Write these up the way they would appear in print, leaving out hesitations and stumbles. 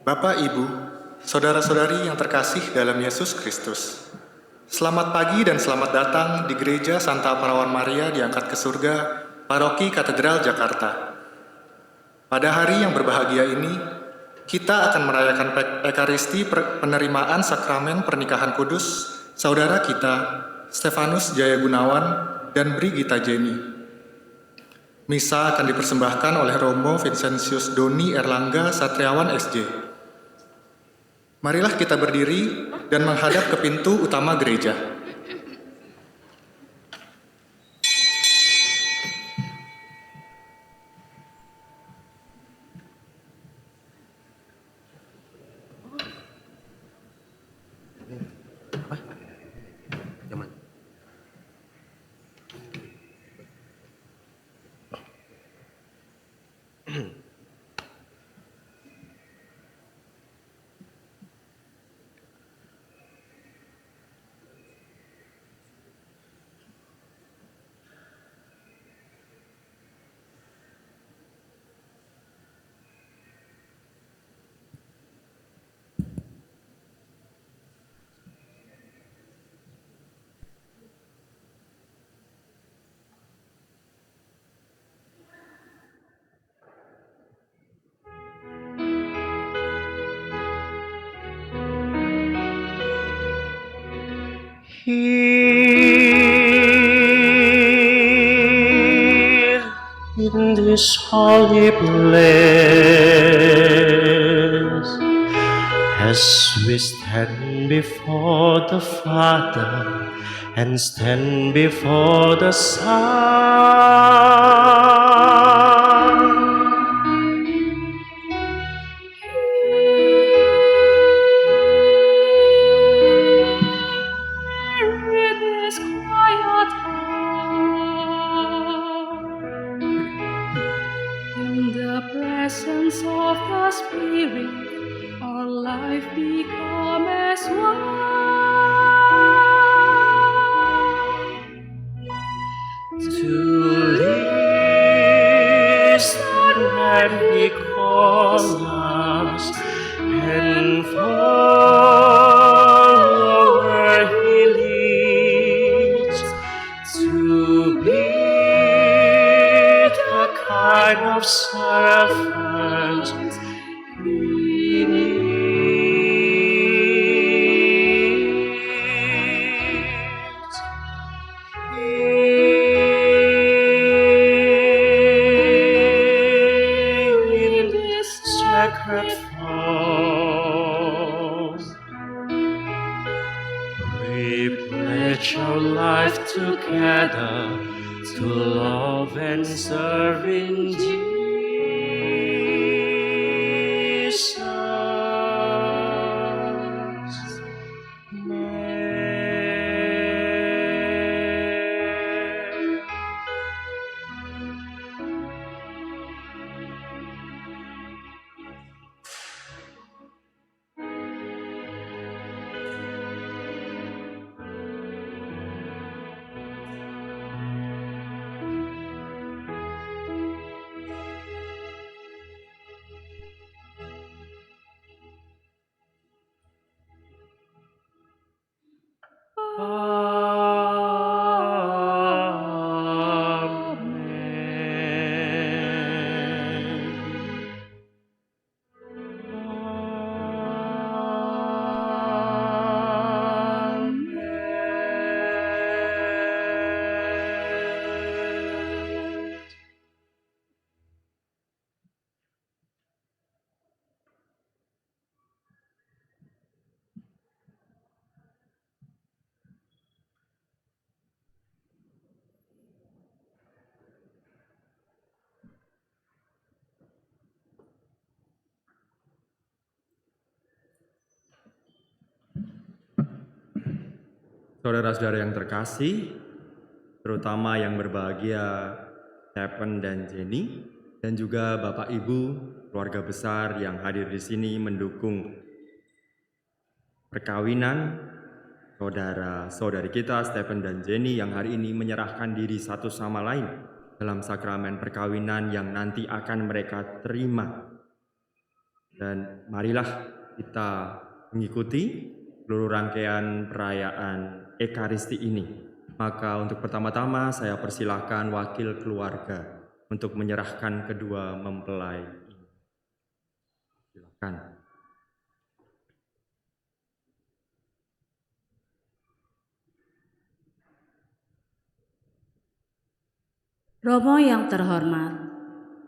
Bapak, Ibu, saudara-saudari yang terkasih dalam Yesus Kristus. Selamat pagi dan selamat datang di Gereja Santa Perawan Maria diangkat ke surga, Paroki Katedral Jakarta. Pada hari yang berbahagia ini, kita akan merayakan Ekaristi penerimaan sakramen pernikahan kudus saudara kita, Stefanus Jaya Gunawan dan Brigita Jenny. Misa akan dipersembahkan oleh Romo Vincentius Doni Erlangga Satriawan SJ. Marilah kita berdiri dan menghadap ke pintu utama gereja. Here in this holy place, as we stand before the Father and stand before the Son, presence of the Spirit, our life become as one. to listen when He calls us and follow where He leads, to be the kind of servants He needs. In this sacred fall, we pledge our life together to love and serve in Jesus' name. Saudara-saudara yang terkasih, terutama yang berbahagia Stephen dan Jenny, dan juga Bapak Ibu, keluarga besar yang hadir di sini mendukung perkawinan saudara-saudari kita Stephen dan Jenny yang hari ini menyerahkan diri satu sama lain dalam sakramen perkawinan yang nanti akan mereka terima. Dan marilah kita mengikuti seluruh rangkaian perayaan Ekaristi ini. Maka untuk pertama-tama saya persilahkan wakil keluarga untuk menyerahkan kedua mempelai ini. Silakan. Romo yang terhormat,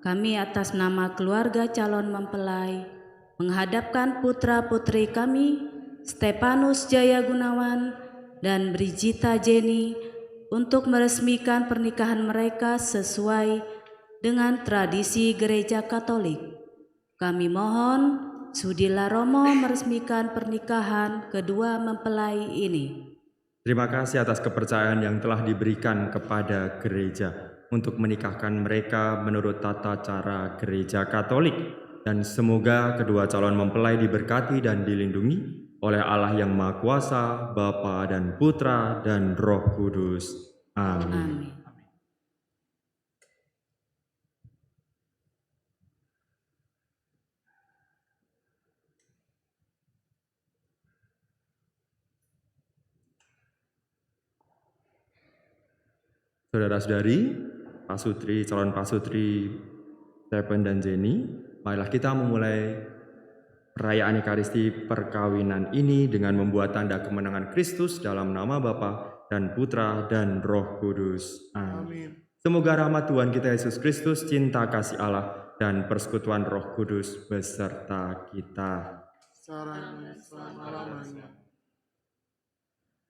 kami atas nama keluarga calon mempelai menghadapkan putra-putri kami, Stefanus Jaya Gunawan dan Brigita Jenny, untuk meresmikan pernikahan mereka sesuai dengan tradisi Gereja Katolik. Kami mohon sudilah Romo meresmikan pernikahan kedua mempelai ini. Terima kasih atas kepercayaan yang telah diberikan kepada gereja untuk menikahkan mereka menurut tata cara Gereja Katolik, dan semoga kedua calon mempelai diberkati dan dilindungi oleh Allah yang Maha Kuasa, Bapa dan Putra dan Roh Kudus. Amin. Amin. Saudara-saudari, pasutri, calon pasutri Stephen dan Jenny, marilah kita memulai perayaan Ekaristi perkawinan ini dengan membuat tanda kemenangan Kristus dalam nama Bapa dan Putra dan Roh Kudus. Amin. Semoga rahmat Tuhan kita Yesus Kristus, cinta kasih Allah, dan persekutuan Roh Kudus beserta kita.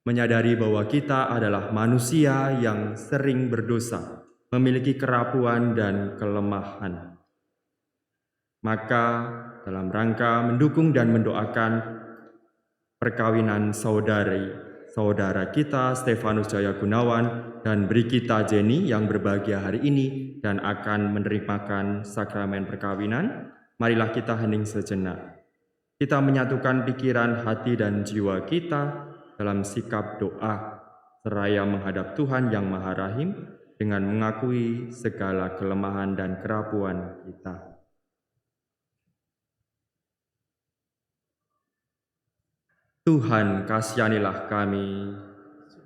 Menyadari bahwa kita adalah manusia yang sering berdosa, memiliki kerapuan dan kelemahan. Maka dalam rangka mendukung dan mendoakan perkawinan saudara kita Stefanus Jaya Gunawan dan Brigita Jenny yang berbahagia hari ini dan akan menerimakan sakramen perkawinan, marilah kita hening sejenak. Kita menyatukan pikiran, hati, dan jiwa kita dalam sikap doa, seraya menghadap Tuhan yang Maha Rahim dengan mengakui segala kelemahan dan kerapuan kita. Tuhan, kasihanilah kami,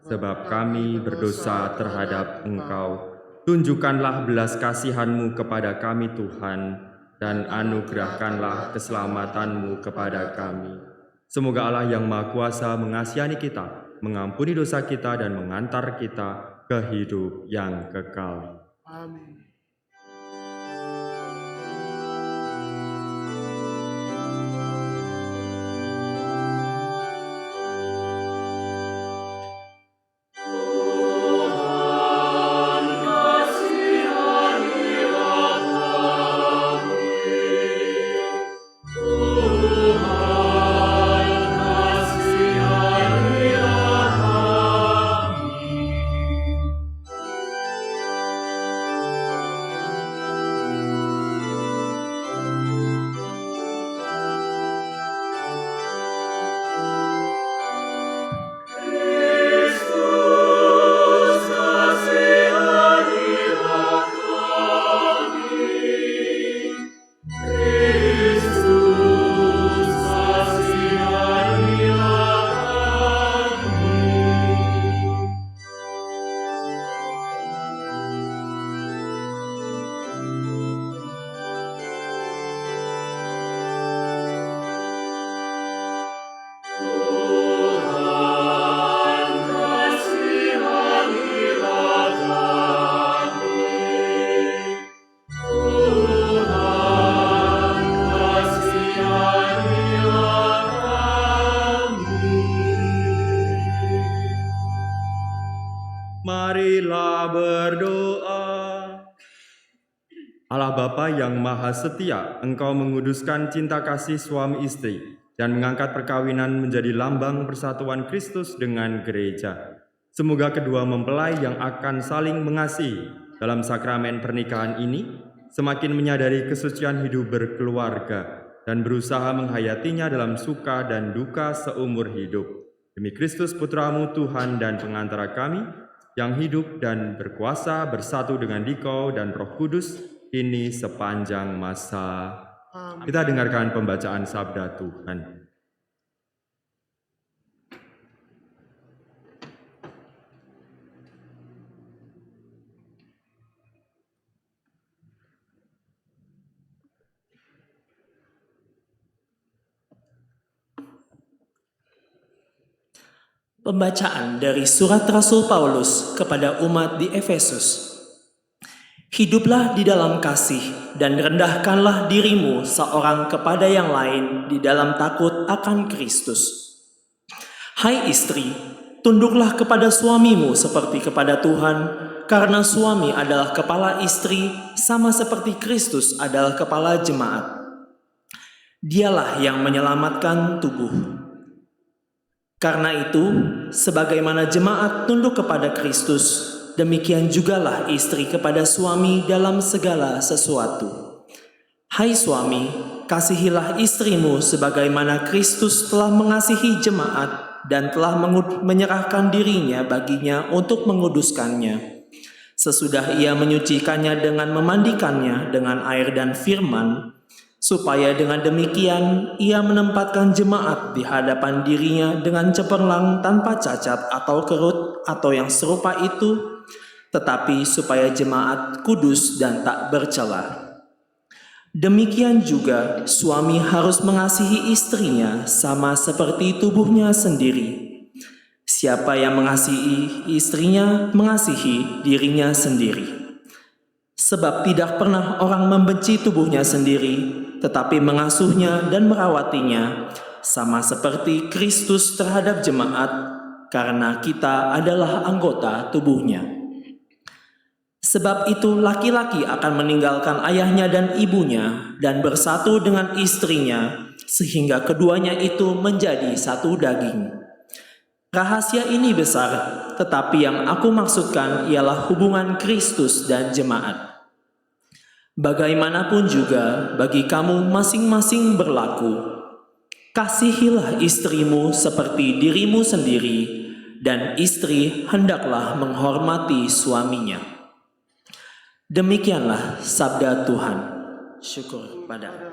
sebab kami berdosa terhadap Engkau. Tunjukkanlah belas kasihan-Mu kepada kami, Tuhan, dan anugerahkanlah keselamatan-Mu kepada kami. Semoga Allah yang Maha Kuasa mengasihani kita, mengampuni dosa kita, dan mengantar kita ke hidup yang kekal. Amin. Marilah berdoa. Allah Bapa yang Maha Setia, Engkau menguduskan cinta kasih suami istri dan mengangkat perkawinan menjadi lambang persatuan Kristus dengan gereja. Semoga kedua mempelai yang akan saling mengasihi dalam sakramen pernikahan ini semakin menyadari kesucian hidup berkeluarga dan berusaha menghayatinya dalam suka dan duka seumur hidup. Demi Kristus Putra-Mu Tuhan dan pengantara kami, yang hidup dan berkuasa bersatu dengan Dikau dan Roh Kudus, kini sepanjang masa. Kita dengarkan pembacaan sabda Tuhan. Pembacaan dari surat Rasul Paulus kepada umat di Efesus. Hiduplah di dalam kasih dan rendahkanlah dirimu seorang kepada yang lain di dalam takut akan Kristus. Hai istri, tunduklah kepada suamimu seperti kepada Tuhan, karena suami adalah kepala istri sama seperti Kristus adalah kepala jemaat. Dialah yang menyelamatkan tubuh. Karena itu, sebagaimana jemaat tunduk kepada Kristus, demikian jugalah istri kepada suami dalam segala sesuatu. Hai suami, kasihilah istrimu sebagaimana Kristus telah mengasihi jemaat dan telah menyerahkan dirinya baginya untuk menguduskannya. Sesudah ia menyucikannya dengan memandikannya dengan air dan firman, supaya dengan demikian ia menempatkan jemaat di hadapan dirinya dengan cemerlang tanpa cacat atau kerut atau yang serupa itu, tetapi supaya jemaat kudus dan tak bercela. Demikian juga suami harus mengasihi istrinya sama seperti tubuhnya sendiri. Siapa yang mengasihi istrinya mengasihi dirinya sendiri. Sebab tidak pernah orang membenci tubuhnya sendiri, tetapi mengasuhnya dan merawatinya, sama seperti Kristus terhadap jemaat, karena kita adalah anggota tubuhnya. Sebab itu laki-laki akan meninggalkan ayahnya dan ibunya, dan bersatu dengan istrinya, sehingga keduanya itu menjadi satu daging. Rahasia ini besar, tetapi yang aku maksudkan ialah hubungan Kristus dan jemaat. Bagaimanapun juga bagi kamu masing-masing berlaku. Kasihilah istrimu seperti dirimu sendiri, dan istri hendaklah menghormati suaminya. Demikianlah sabda Tuhan. Syukur pada Allah.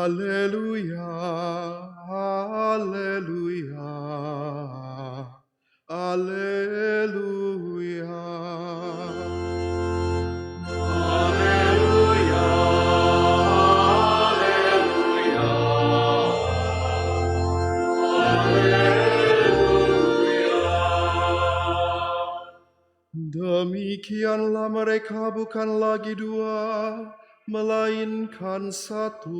Haleluya, haleluya, haleluya. Demikianlah mereka bukan lagi dua, melainkan satu.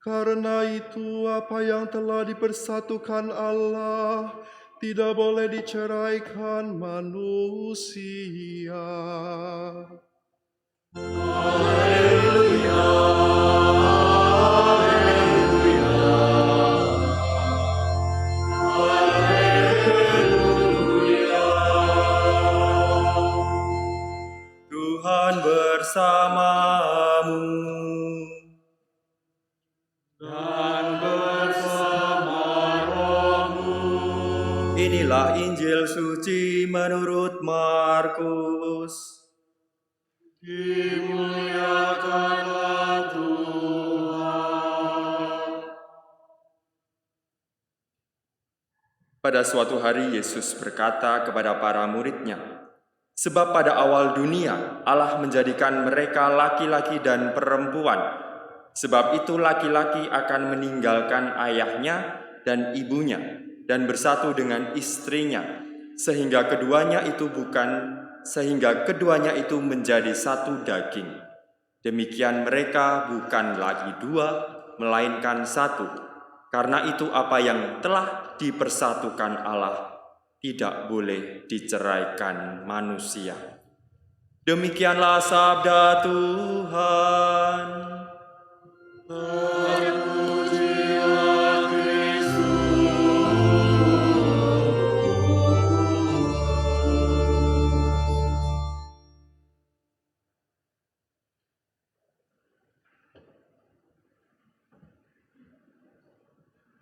Karena itu apa yang telah dipersatukan Allah tidak boleh diceraikan manusia. Tuhan bersamamu. Dan bersama rohmu. Inilah Injil suci menurut Markus. Dimuliakanlah Tuhan. Pada suatu hari Yesus berkata kepada para murid-Nya, "Sebab pada awal dunia Allah menjadikan mereka laki-laki dan perempuan. Sebab itu laki-laki akan meninggalkan ayahnya dan ibunya dan bersatu dengan istrinya, sehingga keduanya itu menjadi satu daging. Demikian mereka bukan lagi dua, melainkan satu. Karena itu apa yang telah dipersatukan Allah tidak boleh diceraikan manusia." Demikianlah sabda Tuhan. Terpujilah Kristus.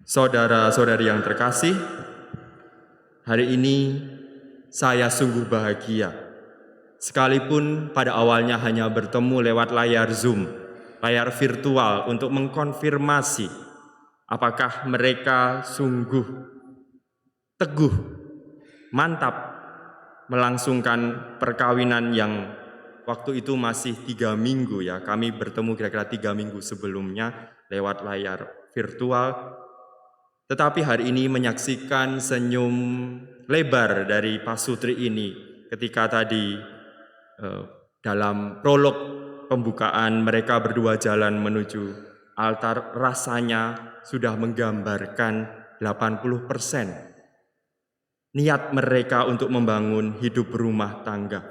Saudara-saudari yang terkasih, hari ini saya sungguh bahagia. Sekalipun pada awalnya hanya bertemu lewat layar Zoom, layar virtual untuk mengkonfirmasi apakah mereka sungguh teguh, mantap melangsungkan perkawinan yang waktu itu masih 3 minggu ya. Kami bertemu kira-kira 3 minggu sebelumnya lewat layar virtual. Tetapi hari ini menyaksikan senyum lebar dari Pak Sutri ini ketika tadi dalam prolog pembukaan mereka berdua jalan menuju altar, rasanya sudah menggambarkan 80% niat mereka untuk membangun hidup rumah tangga.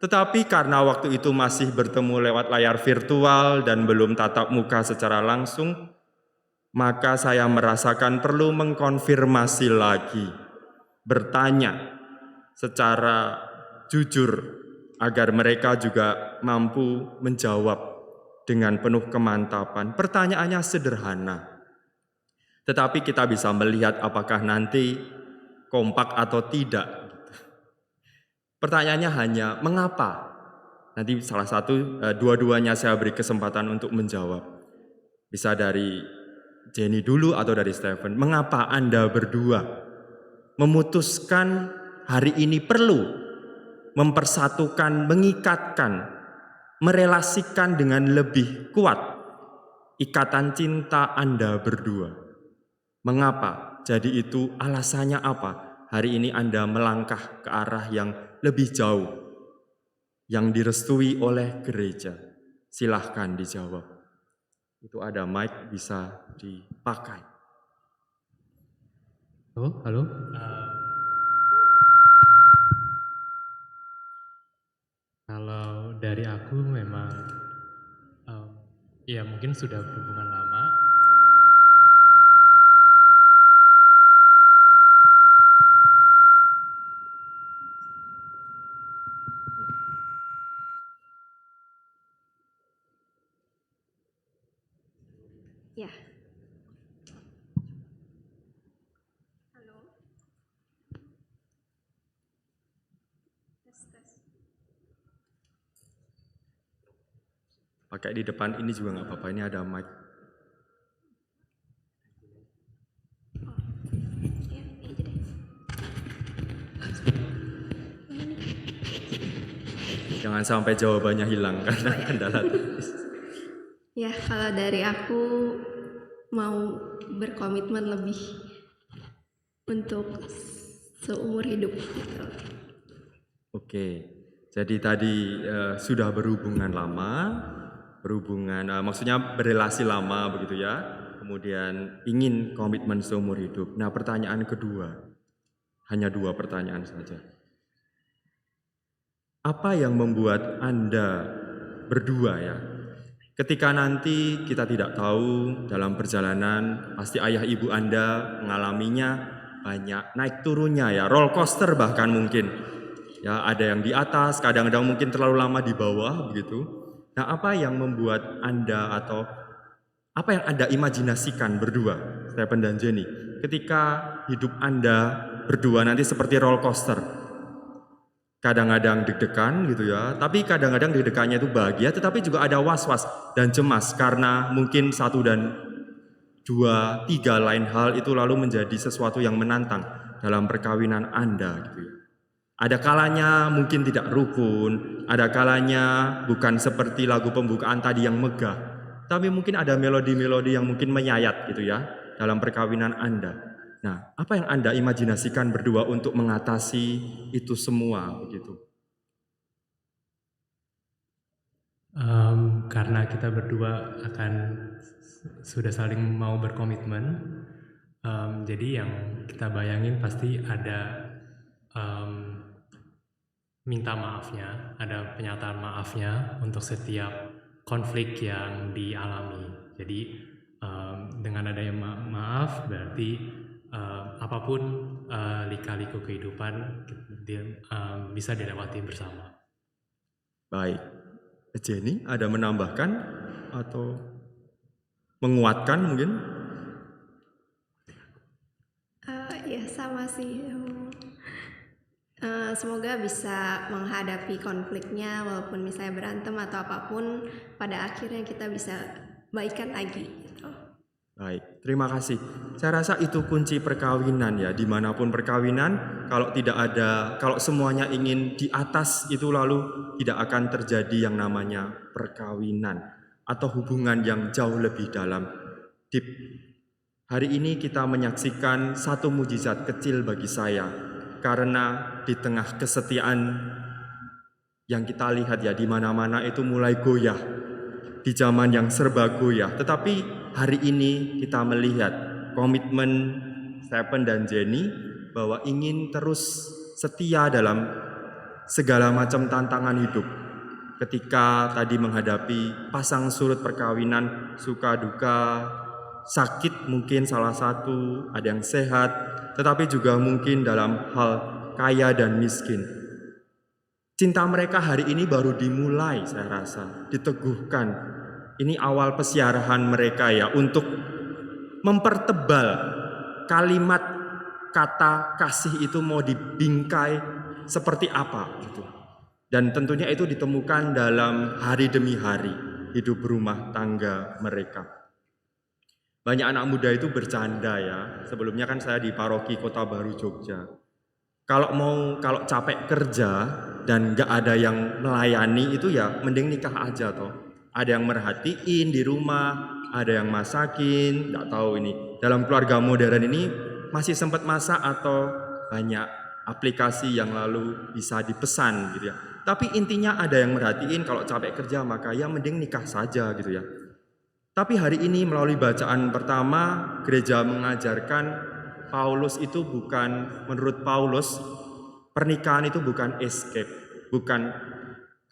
Tetapi karena waktu itu masih bertemu lewat layar virtual dan belum tatap muka secara langsung, maka saya merasakan perlu mengkonfirmasi lagi, bertanya secara jujur agar mereka juga mampu menjawab dengan penuh kemantapan. Pertanyaannya sederhana, tetapi kita bisa melihat apakah nanti kompak atau tidak. Pertanyaannya hanya mengapa? Nanti dua-duanya saya beri kesempatan untuk menjawab. Bisa dari Jenny dulu atau dari Stephen. Mengapa Anda berdua memutuskan hari ini perlu mempersatukan, mengikatkan, merelasikan dengan lebih kuat ikatan cinta Anda berdua? Mengapa? Jadi itu alasannya apa? Hari ini Anda melangkah ke arah yang lebih jauh, yang direstui oleh gereja. Silahkan dijawab. Itu ada mic bisa dipakai. Halo. Kalau dari aku memang, ya mungkin sudah berhubungan lama. Ya. Pakai di depan ini juga nggak apa-apa, ini ada mic. Jangan sampai jawabannya hilang karena kendala teknis. Ya, kalau dari aku mau berkomitmen lebih untuk seumur hidup gitu. Oke, jadi tadi sudah berhubungan lama, maksudnya berrelasi lama begitu ya, kemudian ingin komitmen seumur hidup. Nah, pertanyaan kedua, hanya 2 pertanyaan saja. Apa yang membuat Anda berdua ya, ketika nanti kita tidak tahu dalam perjalanan, pasti ayah ibu Anda mengalaminya banyak naik turunnya ya, roller coaster bahkan mungkin. Ya, ada yang di atas, kadang-kadang mungkin terlalu lama di bawah begitu. Nah, apa yang membuat Anda atau apa yang Anda imajinasikan berdua, Stephen dan Jenny, ketika hidup Anda berdua nanti seperti roller coaster? Kadang-kadang deg-degan gitu ya, tapi kadang-kadang deg-degannya itu bahagia, tetapi juga ada was-was dan cemas karena mungkin 1 dan 2, 3 lain hal itu lalu menjadi sesuatu yang menantang dalam perkawinan Anda gitu ya. Ada kalanya mungkin tidak rukun, ada kalanya bukan seperti lagu pembukaan tadi yang megah, tapi mungkin ada melodi-melodi yang mungkin menyayat gitu ya dalam perkawinan Anda. Nah, apa yang Anda imajinasikan berdua untuk mengatasi itu semua begitu? Karena kita berdua akan sudah saling mau berkomitmen, jadi yang kita bayangin pasti ada minta maafnya, ada pernyataan maafnya untuk setiap konflik yang dialami. Jadi dengan adanya maaf berarti apapun lika-liku kehidupan bisa dilewati bersama. Baik, Jenny ada menambahkan atau menguatkan mungkin? Ya sama sih. Semoga bisa menghadapi konfliknya walaupun misalnya berantem atau apapun, pada akhirnya kita bisa baikan lagi gitu. Baik, terima kasih. Saya rasa itu kunci perkawinan ya, dimanapun perkawinan, kalau semuanya ingin di atas itu lalu tidak akan terjadi yang namanya perkawinan atau hubungan yang jauh lebih dalam, deep. Hari ini kita menyaksikan satu mujizat kecil bagi saya. Karena di tengah kesetiaan yang kita lihat ya di mana-mana itu mulai goyah. Di zaman yang serba goyah. Tetapi hari ini kita melihat komitmen Stephen dan Jenny bahwa ingin terus setia dalam segala macam tantangan hidup. Ketika tadi menghadapi pasang surut perkawinan, suka duka, sakit mungkin salah satu, ada yang sehat, tetapi juga mungkin dalam hal kaya dan miskin. Cinta mereka hari ini baru dimulai, saya rasa, diteguhkan. Ini awal pesiarahan mereka ya, untuk mempertebal kalimat kata kasih itu mau dibingkai seperti apa gitu. Dan tentunya itu ditemukan dalam hari demi hari hidup rumah tangga mereka. Banyak anak muda itu bercanda ya. Sebelumnya kan saya di paroki Kota Baru Jogja. Kalau capek kerja dan gak ada yang melayani itu ya mending nikah aja toh. Ada yang merhatiin di rumah, ada yang masakin, gak tahu ini. Dalam keluarga modern ini masih sempat masak atau banyak aplikasi yang lalu bisa dipesan gitu ya. Tapi intinya ada yang merhatiin kalau capek kerja maka ya mending nikah saja gitu ya. Tapi hari ini melalui bacaan pertama, gereja mengajarkan Paulus itu bukan, menurut Paulus, pernikahan itu bukan escape. Bukan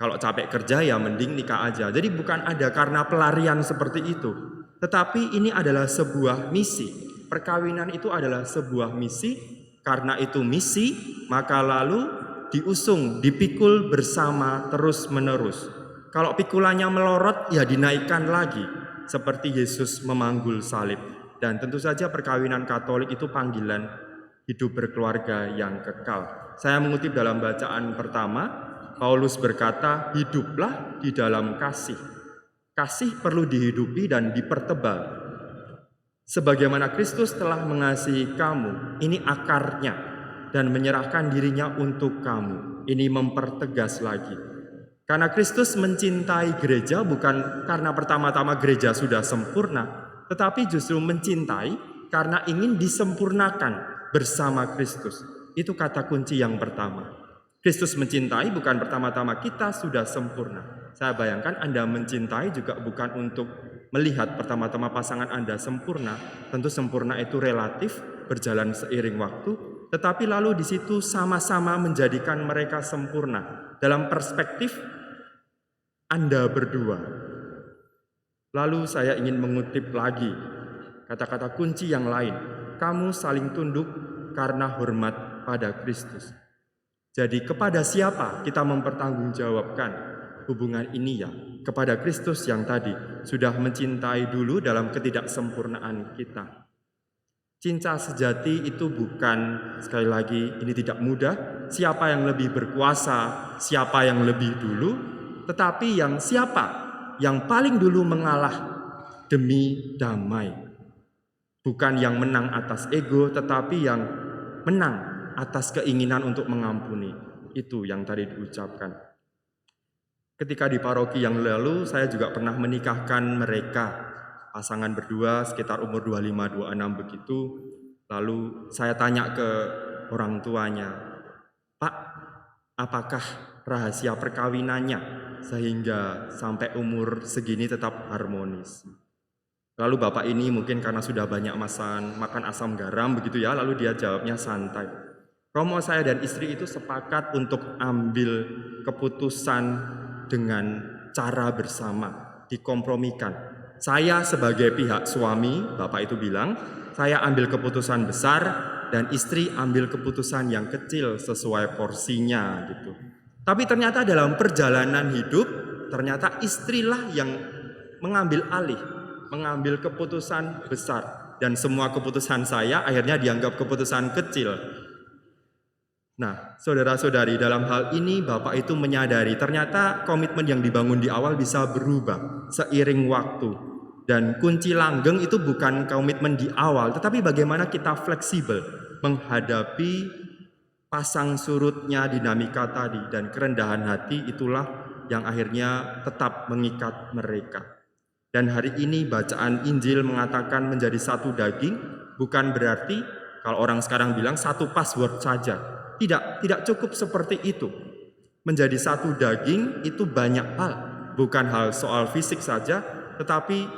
kalau capek kerja ya mending nikah aja. Jadi bukan ada karena pelarian seperti itu. Tetapi ini adalah sebuah misi. Perkawinan itu adalah sebuah misi. Karena itu misi, maka lalu diusung, dipikul bersama terus menerus. Kalau pikulannya melorot ya dinaikkan lagi. Seperti Yesus memanggul salib. Dan tentu saja perkawinan Katolik itu panggilan hidup berkeluarga yang kekal. Saya mengutip dalam bacaan pertama, Paulus berkata, hiduplah di dalam kasih. Kasih perlu dihidupi dan dipertebal. Sebagaimana Kristus telah mengasihi kamu, ini akarnya. Dan menyerahkan dirinya untuk kamu. Ini mempertegas lagi. Karena Kristus mencintai gereja bukan karena pertama-tama gereja sudah sempurna, tetapi justru mencintai karena ingin disempurnakan bersama Kristus. Itu kata kunci yang pertama. Kristus mencintai bukan pertama-tama kita sudah sempurna. Saya bayangkan Anda mencintai juga bukan untuk melihat pertama-tama pasangan Anda sempurna. Tentu sempurna itu relatif, berjalan seiring waktu, tetapi lalu di situ sama-sama menjadikan mereka sempurna dalam perspektif Anda berdua. Lalu saya ingin mengutip lagi kata-kata kunci yang lain. Kamu saling tunduk karena hormat pada Kristus. Jadi kepada siapa kita mempertanggungjawabkan hubungan ini ya? Kepada Kristus yang tadi sudah mencintai dulu dalam ketidaksempurnaan kita. Cinta sejati itu bukan, sekali lagi ini tidak mudah, siapa yang lebih berkuasa, siapa yang lebih dulu, tetapi yang siapa yang paling dulu mengalah demi damai. Bukan yang menang atas ego, tetapi yang menang atas keinginan untuk mengampuni. Itu yang tadi diucapkan. Ketika di paroki yang lalu, saya juga pernah menikahkan mereka. Pasangan berdua sekitar umur 25-26 begitu. Lalu saya tanya ke orang tuanya, Pak, apakah rahasia perkawinannya sehingga sampai umur segini tetap harmonis? Lalu bapak ini mungkin karena sudah banyak makan asam garam begitu ya, lalu dia jawabnya santai. Romo, saya dan istri itu sepakat untuk ambil keputusan dengan cara bersama, dikompromikan. Saya sebagai pihak suami, bapak itu bilang, saya ambil keputusan besar dan istri ambil keputusan yang kecil sesuai porsinya gitu. Tapi ternyata dalam perjalanan hidup, ternyata istrilah yang mengambil alih, mengambil keputusan besar, dan semua keputusan saya akhirnya dianggap keputusan kecil. Nah, saudara-saudari, dalam hal ini bapak itu menyadari ternyata komitmen yang dibangun di awal bisa berubah seiring waktu. Dan kunci langgeng itu bukan komitmen di awal, tetapi bagaimana kita fleksibel menghadapi pasang surutnya dinamika tadi, dan kerendahan hati itulah yang akhirnya tetap mengikat mereka. Dan hari ini bacaan Injil mengatakan menjadi satu daging, bukan berarti kalau orang sekarang bilang satu password saja. Tidak cukup seperti itu. Menjadi satu daging itu banyak hal, bukan hal soal fisik saja, tetapi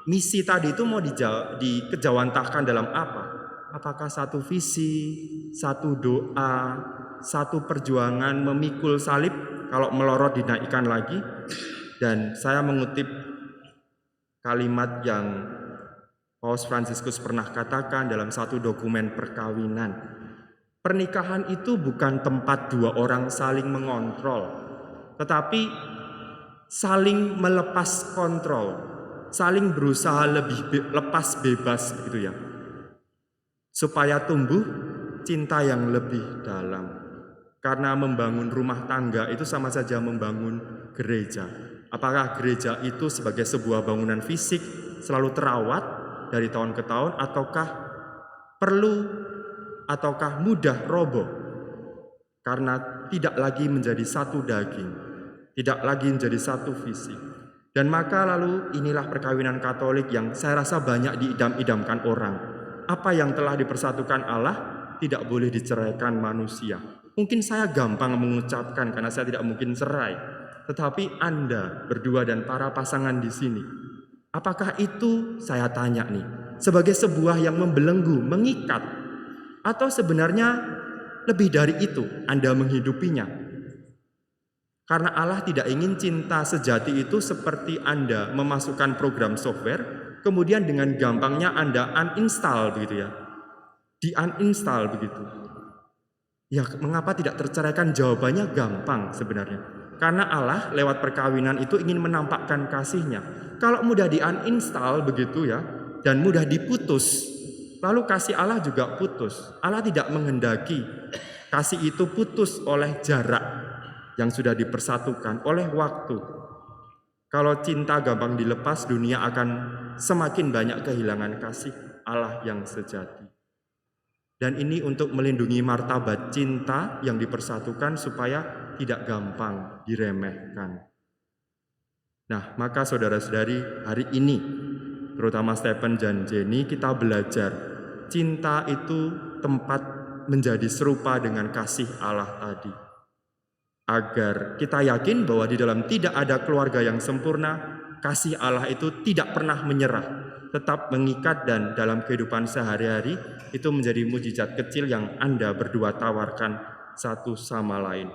misi tadi itu mau dikejawantahkan dalam apa? Apakah satu visi, satu doa, satu perjuangan memikul salib, kalau melorot dinaikkan lagi. Dan saya mengutip kalimat yang Paus Fransiskus pernah katakan dalam satu dokumen perkawinan. Pernikahan itu bukan tempat dua orang saling mengontrol, tetapi saling melepas kontrol, saling berusaha lebih lepas bebas gitu ya, supaya tumbuh cinta yang lebih dalam. Karena membangun rumah tangga itu sama saja membangun gereja. Apakah gereja itu sebagai sebuah bangunan fisik selalu terawat dari tahun ke tahun, ataukah mudah roboh karena tidak lagi menjadi satu daging, tidak lagi menjadi satu visi. Dan maka lalu inilah perkawinan Katolik yang saya rasa banyak diidam-idamkan orang. Apa yang telah dipersatukan Allah tidak boleh diceraikan manusia. Mungkin saya gampang mengucapkan karena saya tidak mungkin cerai. Tetapi Anda berdua dan para pasangan di sini, apakah itu, saya tanya nih, sebagai sebuah yang membelenggu, mengikat, atau sebenarnya lebih dari itu Anda menghidupinya? Karena Allah tidak ingin cinta sejati itu seperti Anda memasukkan program software, kemudian dengan gampangnya Anda uninstall begitu ya. Di-uninstall begitu. Ya, mengapa tidak terceraikan? Jawabannya gampang sebenarnya. Karena Allah lewat perkawinan itu ingin menampakkan kasih-Nya. Kalau mudah di-uninstall begitu ya, dan mudah diputus, lalu kasih Allah juga putus. Allah tidak menghendaki kasih itu putus oleh jarak yang sudah dipersatukan, oleh waktu. Kalau cinta gampang dilepas, dunia akan semakin banyak kehilangan kasih Allah yang sejati. Dan ini untuk melindungi martabat cinta yang dipersatukan supaya tidak gampang diremehkan. Nah, maka saudara-saudari, hari ini, terutama Stephen dan Jenny, kita belajar cinta itu tempat menjadi serupa dengan kasih Allah tadi. Agar kita yakin bahwa di dalam tidak ada keluarga yang sempurna, kasih Allah itu tidak pernah menyerah, tetap mengikat, dan dalam kehidupan sehari-hari itu menjadi mujizat kecil yang Anda berdua tawarkan satu sama lain.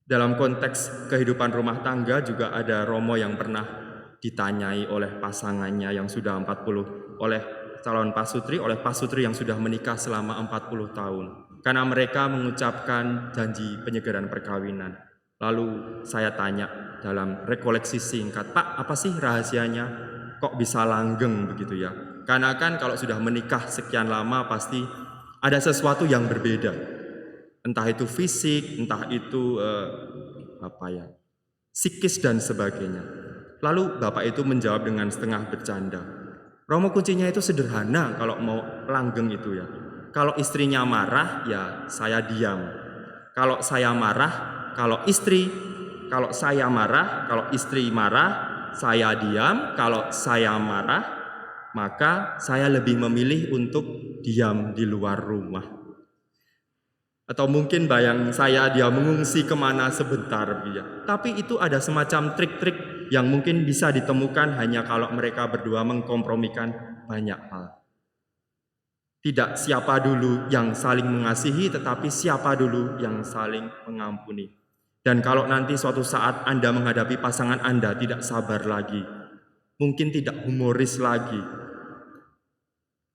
Dalam konteks kehidupan rumah tangga juga ada Romo yang pernah ditanyai oleh pasangannya yang sudah 40, oleh calon pasutri, oleh pasutri yang sudah menikah selama 40 tahun. Karena mereka mengucapkan janji penyegaran perkawinan. Lalu saya tanya dalam rekoleksi singkat, Pak, apa sih rahasianya? Kok bisa langgeng begitu ya? Karena kan kalau sudah menikah sekian lama pasti ada sesuatu yang berbeda. Entah itu fisik, entah itu psikis dan sebagainya. Lalu Bapak itu menjawab dengan setengah bercanda. Romo, kuncinya itu sederhana kalau mau langgeng itu ya. Kalau istrinya marah, ya saya diam. Kalau saya marah, kalau saya marah, kalau istri marah, saya diam. Kalau saya marah, maka saya lebih memilih untuk diam di luar rumah. Atau mungkin bayang saya dia mengungsi kemana sebentar ya. Tapi itu ada semacam trik-trik yang mungkin bisa ditemukan hanya kalau mereka berdua mengkompromikan banyak hal. Tidak siapa dulu yang saling mengasihi, tetapi siapa dulu yang saling mengampuni. Dan kalau nanti suatu saat Anda menghadapi pasangan Anda tidak sabar lagi, mungkin tidak humoris lagi,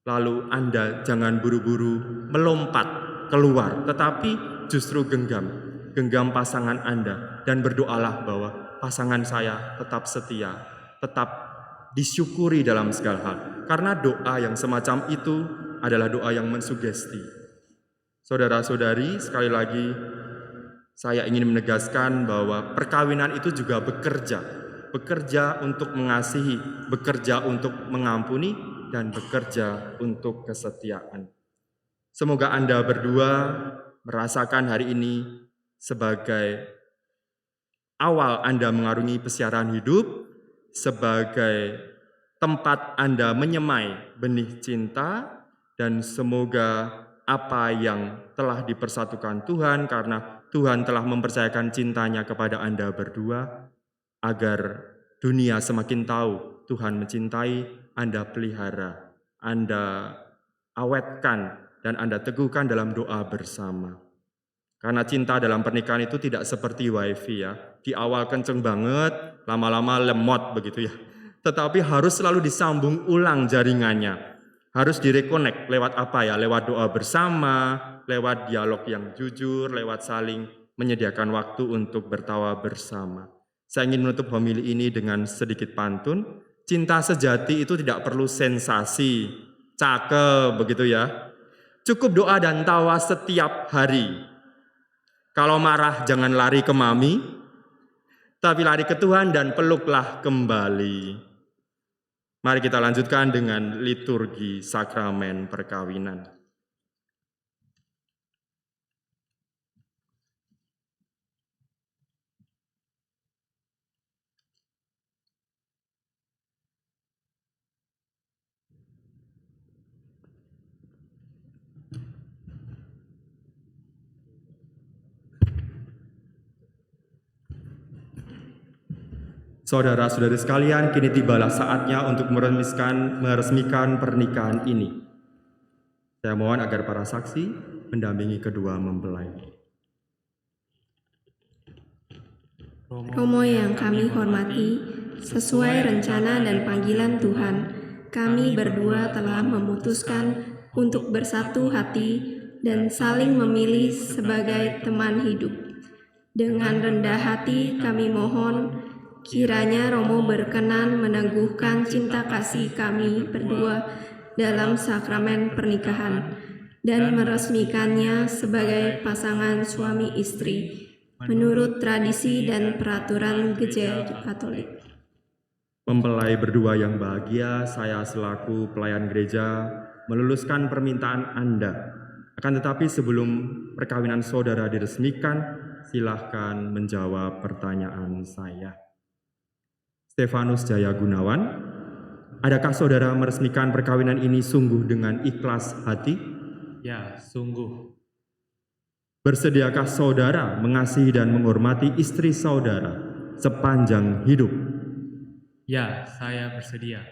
lalu Anda jangan buru-buru melompat keluar, tetapi justru genggam pasangan Anda dan berdoalah bahwa pasangan saya tetap setia, tetap disyukuri dalam segala hal. Karena doa yang semacam itu adalah doa yang mensugesti. Saudara-saudari, sekali lagi saya ingin menegaskan bahwa perkawinan itu juga bekerja untuk mengasihi, bekerja untuk mengampuni, dan bekerja untuk kesetiaan. Semoga Anda berdua merasakan hari ini sebagai awal Anda mengarungi pesiaran hidup, sebagai tempat Anda menyemai benih cinta, dan semoga apa yang telah dipersatukan Tuhan karena Tuhan telah mempercayakan cintanya kepada Anda berdua, agar dunia semakin tahu Tuhan mencintai, Anda pelihara, Anda awetkan, dan Anda teguhkan dalam doa bersama. Karena cinta dalam pernikahan itu tidak seperti wifi ya. Di awal kenceng banget, lama-lama lemot begitu ya. Tetapi harus selalu disambung ulang jaringannya. Harus direkonek lewat apa ya? Lewat doa bersama, lewat dialog yang jujur, lewat saling menyediakan waktu untuk bertawa bersama. Saya ingin menutup homili ini dengan sedikit pantun. Cinta sejati itu tidak perlu sensasi, cakep begitu ya. Cukup doa dan tawa setiap hari. Kalau marah jangan lari ke mami, tapi lari ke Tuhan dan peluklah kembali. Mari kita lanjutkan dengan liturgi sakramen perkawinan. Saudara-saudari sekalian, kini tibalah saatnya untuk meresmikan pernikahan ini. Saya mohon agar para saksi mendampingi kedua mempelai. Romo yang kami hormati, sesuai rencana dan panggilan Tuhan, kami berdua telah memutuskan untuk bersatu hati dan saling memilih sebagai teman hidup. Dengan rendah hati kami mohon, kiranya Romo berkenan meneguhkan cinta kasih kami berdua dalam sakramen pernikahan dan meresmikannya sebagai pasangan suami istri menurut tradisi dan peraturan Gereja Katolik. Mempelai berdua yang bahagia, saya selaku pelayan gereja meluluskan permintaan Anda Akan tetapi sebelum perkawinan saudara diresmikan, silahkan menjawab pertanyaan saya. Stefanus Jaya Gunawan, adakah saudara meresmikan perkawinan ini sungguh dengan ikhlas hati? Ya, sungguh. Bersediakah saudara mengasihi dan menghormati istri saudara sepanjang hidup? Ya, saya bersedia.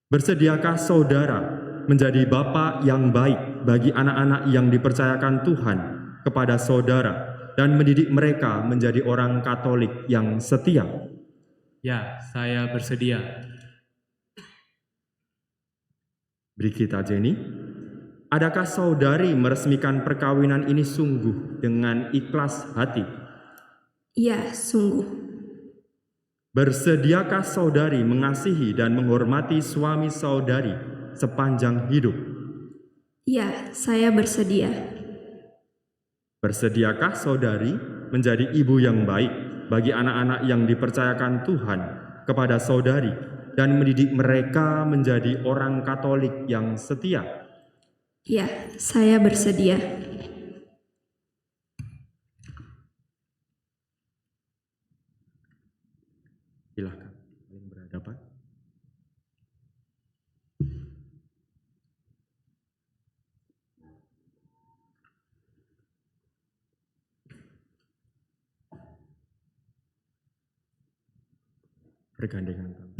Bersediakah saudara menjadi bapak yang baik bagi anak-anak yang dipercayakan Tuhan kepada saudara dan mendidik mereka menjadi orang Katolik yang setia? Ya, saya bersedia. Brigita Jenny, adakah saudari meresmikan perkawinan ini sungguh dengan ikhlas hati? Ya, sungguh. Bersediakah saudari mengasihi dan menghormati suami saudari sepanjang hidup? Ya, saya bersedia. Bersediakah saudari menjadi ibu yang baik bagi anak-anak yang dipercayakan Tuhan kepada saudari dan mendidik mereka menjadi orang Katolik yang setia? Ya, saya bersedia. Silahkan, saling berhadapan. Bergandengan tangan.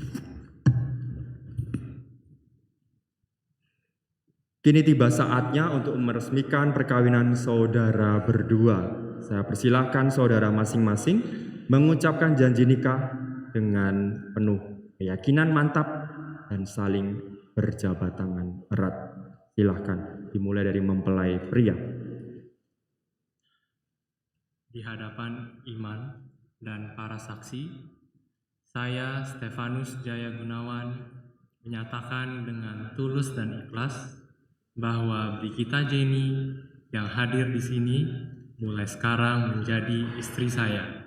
Kini tiba saatnya untuk meresmikan perkawinan saudara berdua. Saya persilahkan saudara masing-masing mengucapkan janji nikah dengan penuh keyakinan mantap dan saling berjabat tangan erat. Silahkan dimulai dari mempelai pria. Di hadapan iman dan para saksi, saya Stefanus Jaya Gunawan menyatakan dengan tulus dan ikhlas bahwa Brigita Jenny yang hadir di sini mulai sekarang menjadi istri saya.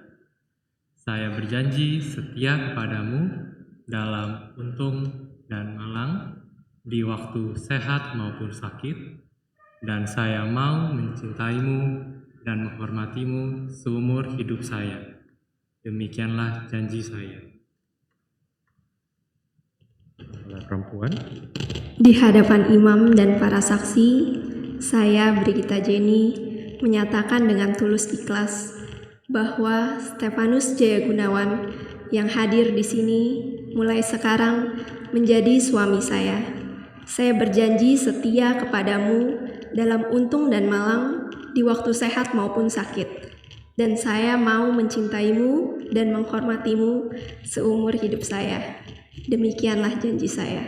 Saya berjanji setia kepadamu dalam untung dan malang, di waktu sehat maupun sakit, dan saya mau mencintaimu dan menghormatimu seumur hidup saya. Demikianlah janji saya. Perempuan. Di hadapan imam dan para saksi, saya Brigita Jenny menyatakan dengan tulus ikhlas bahwa Stefanus Jaya Gunawan yang hadir di sini mulai sekarang menjadi suami saya. Saya berjanji setia kepadamu dalam untung dan malang, di waktu sehat maupun sakit, dan saya mau mencintaimu dan menghormatimu seumur hidup saya. Demikianlah janji saya.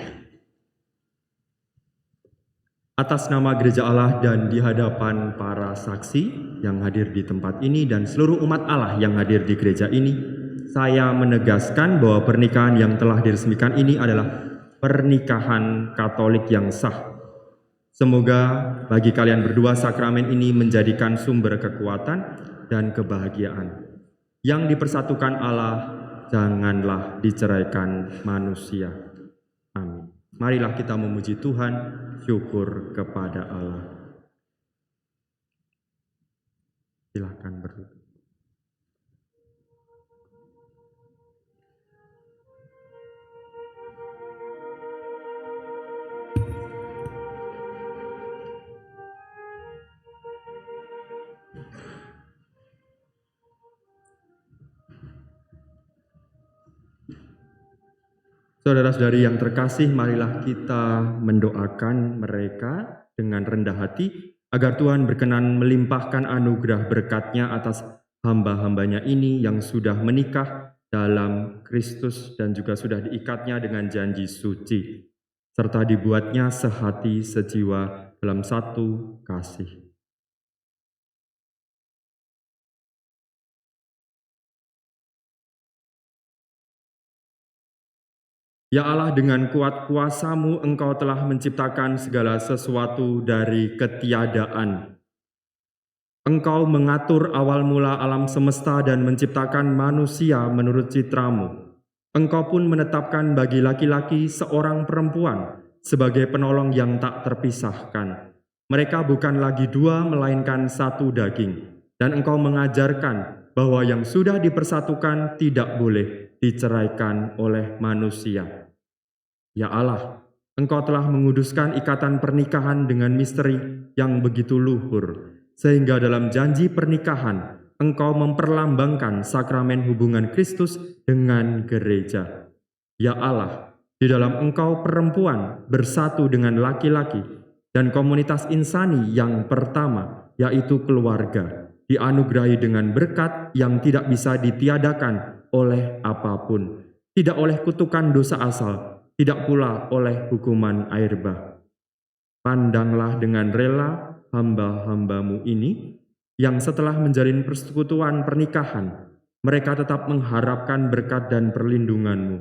Atas nama Gereja Allah dan di hadapan para saksi yang hadir di tempat ini dan seluruh umat Allah yang hadir di gereja ini, saya menegaskan bahwa pernikahan yang telah diresmikan ini adalah pernikahan Katolik yang sah. Semoga bagi kalian berdua sakramen ini menjadikan sumber kekuatan dan kebahagiaan. Yang dipersatukan Allah, janganlah diceraikan manusia. Amin. Marilah kita memuji Tuhan, syukur kepada Allah. Silakan berduduk. Saudara-saudari yang terkasih, marilah kita mendoakan mereka dengan rendah hati agar Tuhan berkenan melimpahkan anugerah berkat-Nya atas hamba-hambanya ini yang sudah menikah dalam Kristus dan juga sudah diikatnya dengan janji suci, serta dibuatnya sehati sejiwa dalam satu kasih. Ya Allah, dengan kuat kuasa-Mu Engkau telah menciptakan segala sesuatu dari ketiadaan. Engkau mengatur awal mula alam semesta dan menciptakan manusia menurut citra-Mu. Engkau pun menetapkan bagi laki-laki seorang perempuan sebagai penolong yang tak terpisahkan. Mereka bukan lagi dua melainkan satu daging. Dan engkau mengajarkan bahwa yang sudah dipersatukan tidak boleh diceraikan oleh manusia. Ya Allah, engkau telah menguduskan ikatan pernikahan dengan misteri yang begitu luhur, sehingga dalam janji pernikahan engkau memperlambangkan sakramen hubungan Kristus dengan gereja. Ya Allah, di dalam engkau perempuan bersatu dengan laki-laki, dan komunitas insani yang pertama, yaitu keluarga, dianugerahi dengan berkat yang tidak bisa ditiadakan oleh apapun, tidak oleh kutukan dosa asal, tidak pula oleh hukuman air bah. Pandanglah dengan rela hamba-hambamu ini, yang setelah menjalin persekutuan pernikahan, mereka tetap mengharapkan berkat dan perlindunganmu.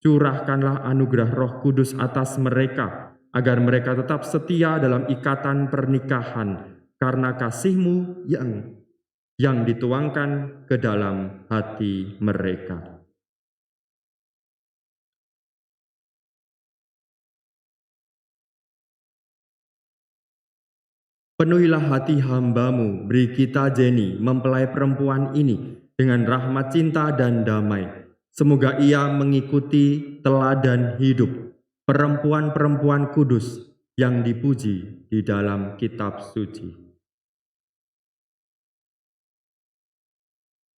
Curahkanlah anugerah Roh Kudus atas mereka, agar mereka tetap setia dalam ikatan pernikahan, karena kasih-Mu yang dituangkan ke dalam hati mereka. Penuhilah hati hamba-Mu, Brigita Jenny, mempelai perempuan ini, dengan rahmat cinta dan damai. Semoga ia mengikuti teladan hidup perempuan-perempuan kudus yang dipuji di dalam kitab suci.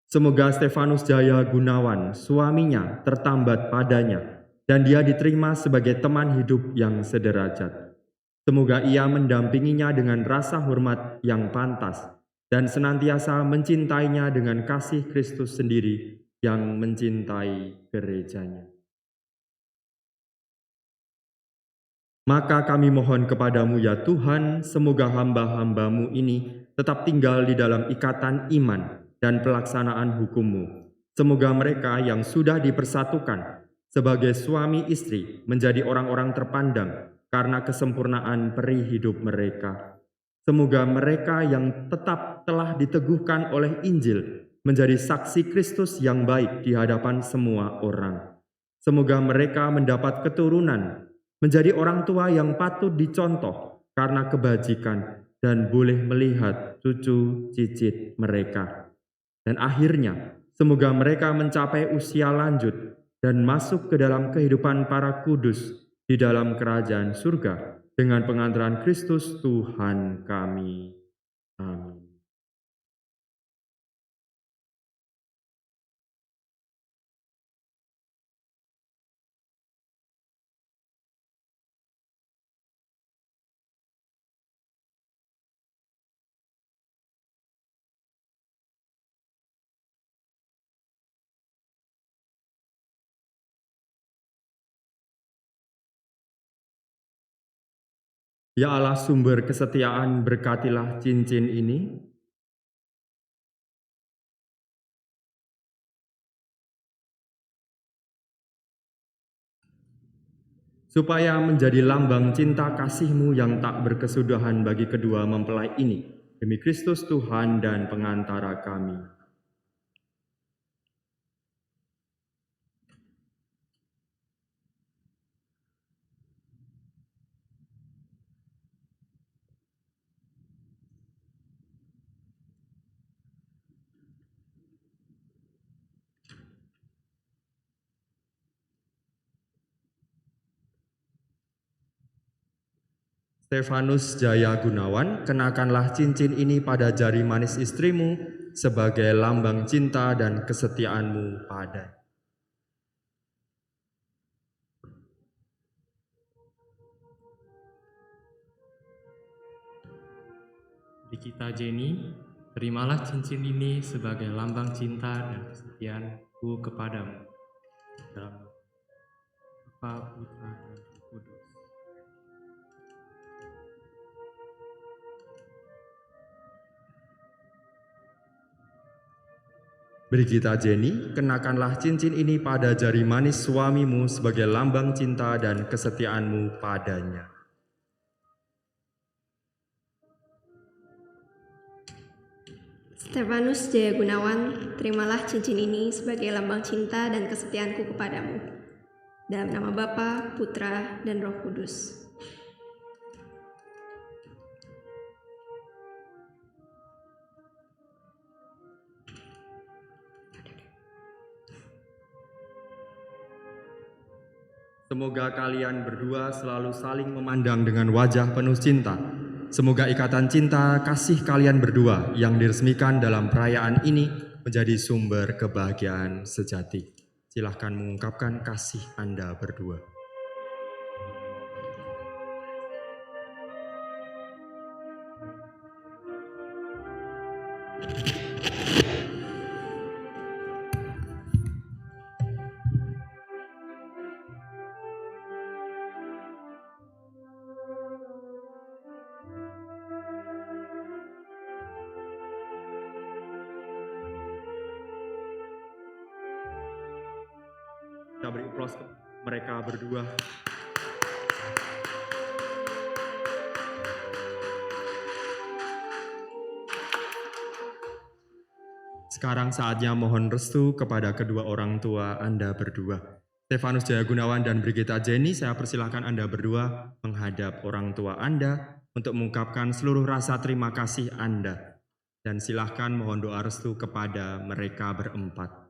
Semoga Stefanus Jaya Gunawan, suaminya, tertambat padanya, dan dia diterima sebagai teman hidup yang sederajat. Semoga ia mendampinginya dengan rasa hormat yang pantas, dan senantiasa mencintainya dengan kasih Kristus sendiri yang mencintai gerejanya. Maka kami mohon kepadamu ya Tuhan, semoga hamba-hambamu ini tetap tinggal di dalam ikatan iman dan pelaksanaan hukum-Mu. Semoga mereka yang sudah dipersatukan sebagai suami istri menjadi orang-orang terpandang karena kesempurnaan peri hidup mereka. Semoga mereka yang tetap telah diteguhkan oleh Injil menjadi saksi Kristus yang baik di hadapan semua orang. Semoga mereka mendapat keturunan, menjadi orang tua yang patut dicontoh karena kebajikan dan boleh melihat cucu cicit mereka. Dan akhirnya, semoga mereka mencapai usia lanjut dan masuk ke dalam kehidupan para kudus di dalam kerajaan surga dengan pengantaran Kristus Tuhan kami. Amin. Ya Allah sumber kesetiaan, berkatilah cincin ini, supaya menjadi lambang cinta kasih-Mu yang tak berkesudahan bagi kedua mempelai ini, demi Kristus Tuhan dan pengantara kami. Stefanus Jaya Gunawan, kenakanlah cincin ini pada jari manis istrimu sebagai lambang cinta dan kesetiaanmu pada. Brigita Jenny, terimalah cincin ini sebagai lambang cinta dan kesetiaanku kepadamu. Dalam Bapa, Putra, dan Roh Kudus. Brigita Jenny, kenakanlah cincin ini pada jari manis suamimu sebagai lambang cinta dan kesetiaanmu padanya. Stefanus Jaya Gunawan, terimalah cincin ini sebagai lambang cinta dan kesetiaanku kepadamu. Dalam nama Bapa, Putra, dan Roh Kudus. Semoga kalian berdua selalu saling memandang dengan wajah penuh cinta. Semoga ikatan cinta kasih kalian berdua yang diresmikan dalam perayaan ini menjadi sumber kebahagiaan sejati. Silahkan mengungkapkan kasih Anda berdua. Kita beri aplaus ke mereka berdua. Sekarang saatnya mohon restu kepada kedua orang tua Anda berdua. Stefanus Jaya Gunawan dan Brigita Jenny, saya persilahkan Anda berdua menghadap orang tua Anda untuk mengungkapkan seluruh rasa terima kasih Anda. Dan silahkan mohon doa restu kepada mereka berempat.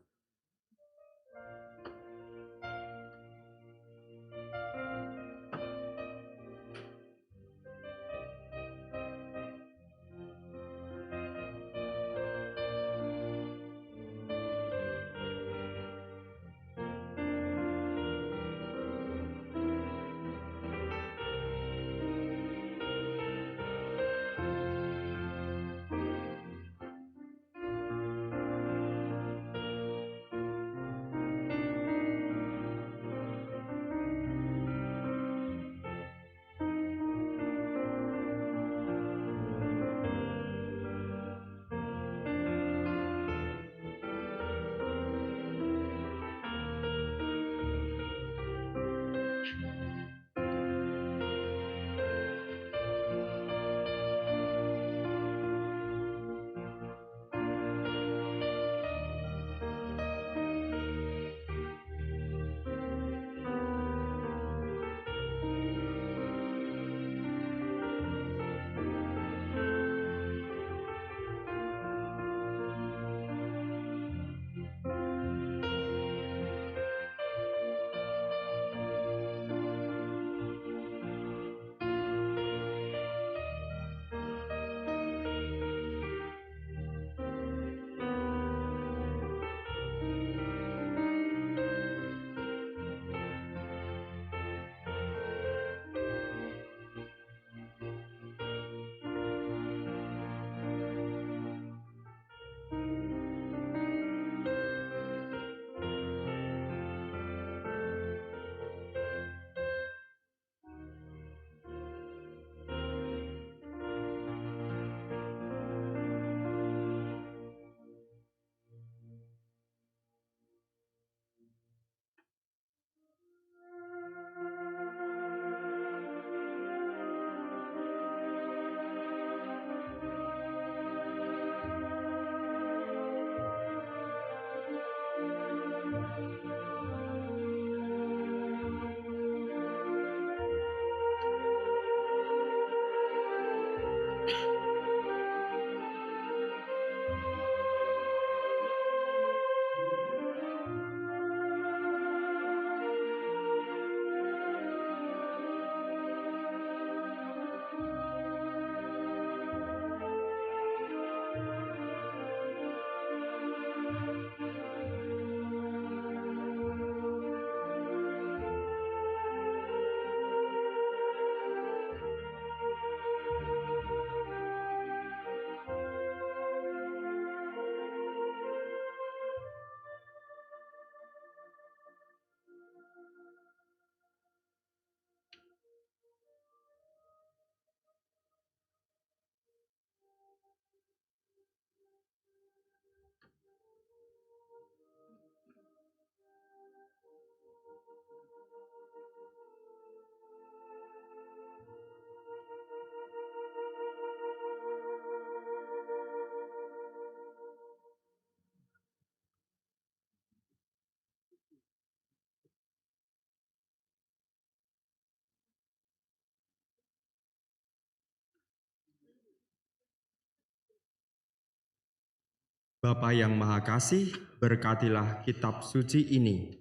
Bapa yang Maha Kasih, berkatilah kitab suci ini.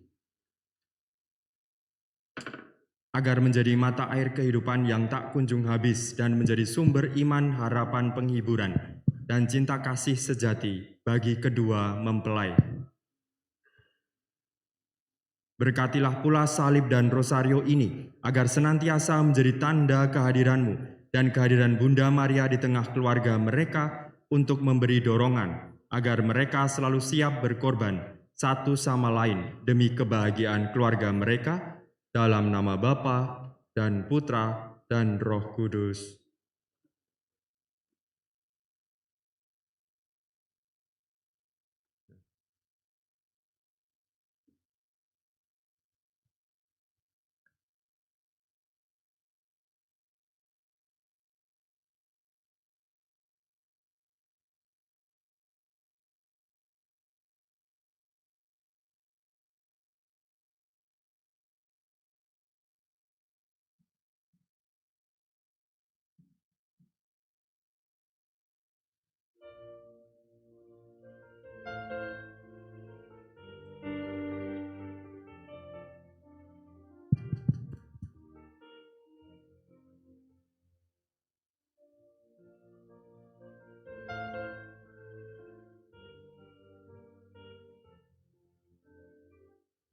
agar menjadi mata air kehidupan yang tak kunjung habis dan menjadi sumber iman, harapan, penghiburan, dan cinta kasih sejati bagi kedua mempelai. Berkatilah pula salib dan rosario ini, agar senantiasa menjadi tanda kehadiran-Mu dan kehadiran Bunda Maria di tengah keluarga mereka untuk memberi dorongan, agar mereka selalu siap berkorban satu sama lain demi kebahagiaan keluarga mereka, dalam nama Bapa dan Putra dan Roh Kudus.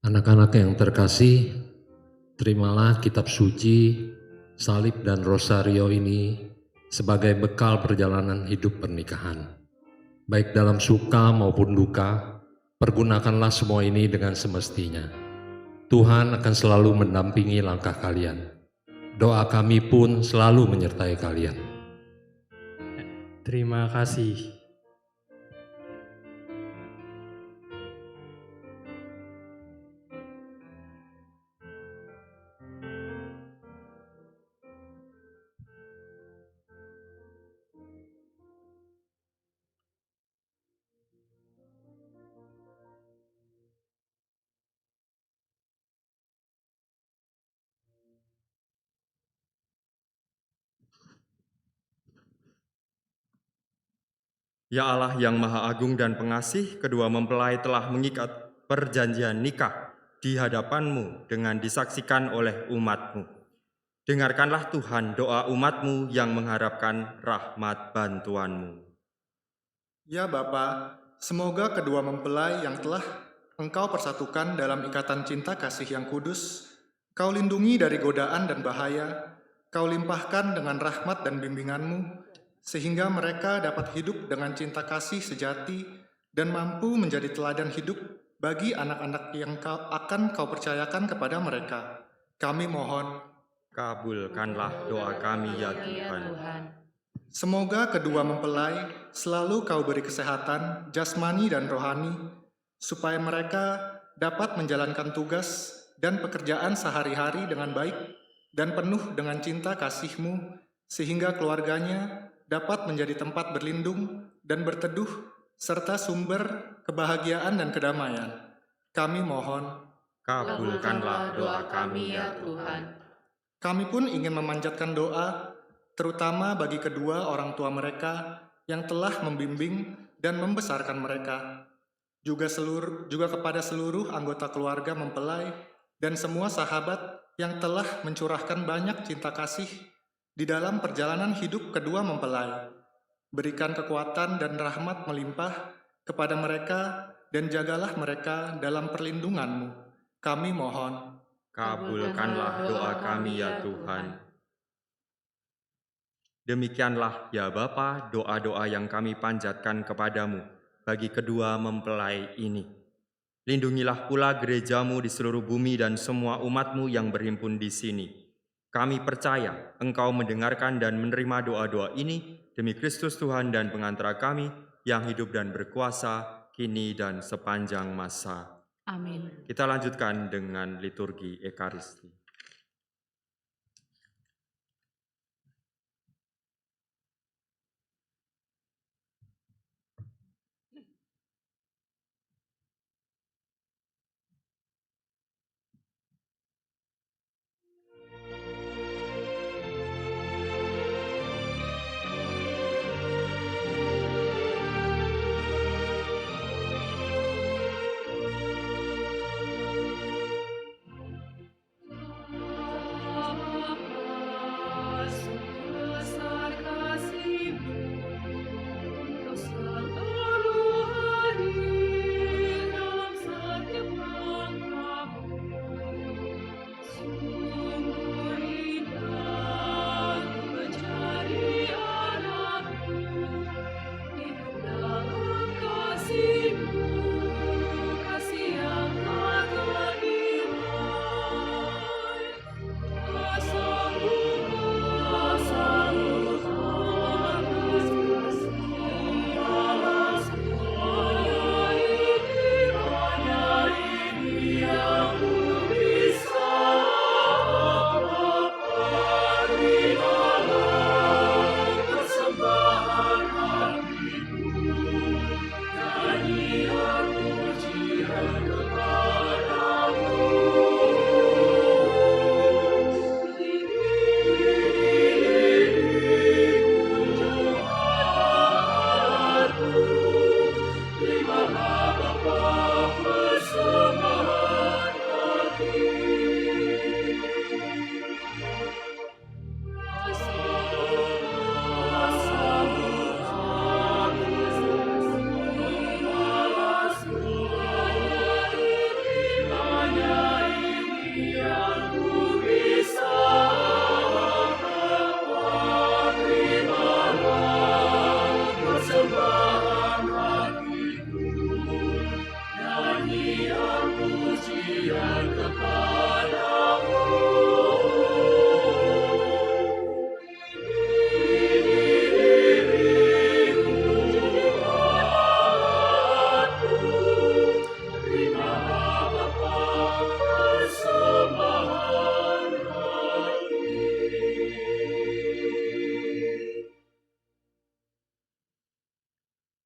Anak-anak yang terkasih, terimalah kitab suci, salib dan rosario ini sebagai bekal perjalanan hidup pernikahan. Baik dalam suka maupun duka, pergunakanlah semua ini dengan semestinya. Tuhan akan selalu mendampingi langkah kalian. Doa kami pun selalu menyertai kalian. Terima kasih. Ya Allah yang Maha Agung dan Pengasih, kedua mempelai telah mengikat perjanjian nikah di hadapan-Mu dengan disaksikan oleh umat-Mu. Dengarkanlah Tuhan doa umat-Mu yang mengharapkan rahmat bantuan-Mu. Ya Bapa, semoga kedua mempelai yang telah Engkau persatukan dalam ikatan cinta kasih yang kudus, Kau lindungi dari godaan dan bahaya, Kau limpahkan dengan rahmat dan bimbingan-Mu, sehingga mereka dapat hidup dengan cinta kasih sejati dan mampu menjadi teladan hidup bagi anak-anak yang akan Kau percayakan kepada mereka. Kami mohon, kabulkanlah doa kami ya Tuhan. semoga kedua mempelai selalu Kau beri kesehatan, jasmani dan rohani, supaya mereka dapat menjalankan tugas dan pekerjaan sehari-hari dengan baik dan penuh dengan cinta kasih-Mu, sehingga keluarganya dapat menjadi tempat berlindung dan berteduh, serta sumber kebahagiaan dan kedamaian. Kami mohon, Kabulkanlah doa kami ya Tuhan. kami pun ingin memanjatkan doa, terutama bagi kedua orang tua mereka yang telah membimbing dan membesarkan mereka, juga kepada seluruh anggota keluarga mempelai dan semua sahabat yang telah mencurahkan banyak cinta kasih di dalam perjalanan hidup kedua mempelai. Berikan kekuatan dan rahmat melimpah kepada mereka dan jagalah mereka dalam perlindungan-Mu. Kami mohon, kabulkanlah doa kami ya Tuhan. Demikianlah ya Bapa doa-doa yang kami panjatkan kepadamu bagi kedua mempelai ini. Lindungilah pula gereja-Mu di seluruh bumi dan semua umat-Mu yang berhimpun di sini. Kami percaya Engkau mendengarkan dan menerima doa-doa ini demi Kristus Tuhan dan pengantara kami yang hidup dan berkuasa kini dan sepanjang masa. Amin. Kita lanjutkan dengan liturgi Ekaristi.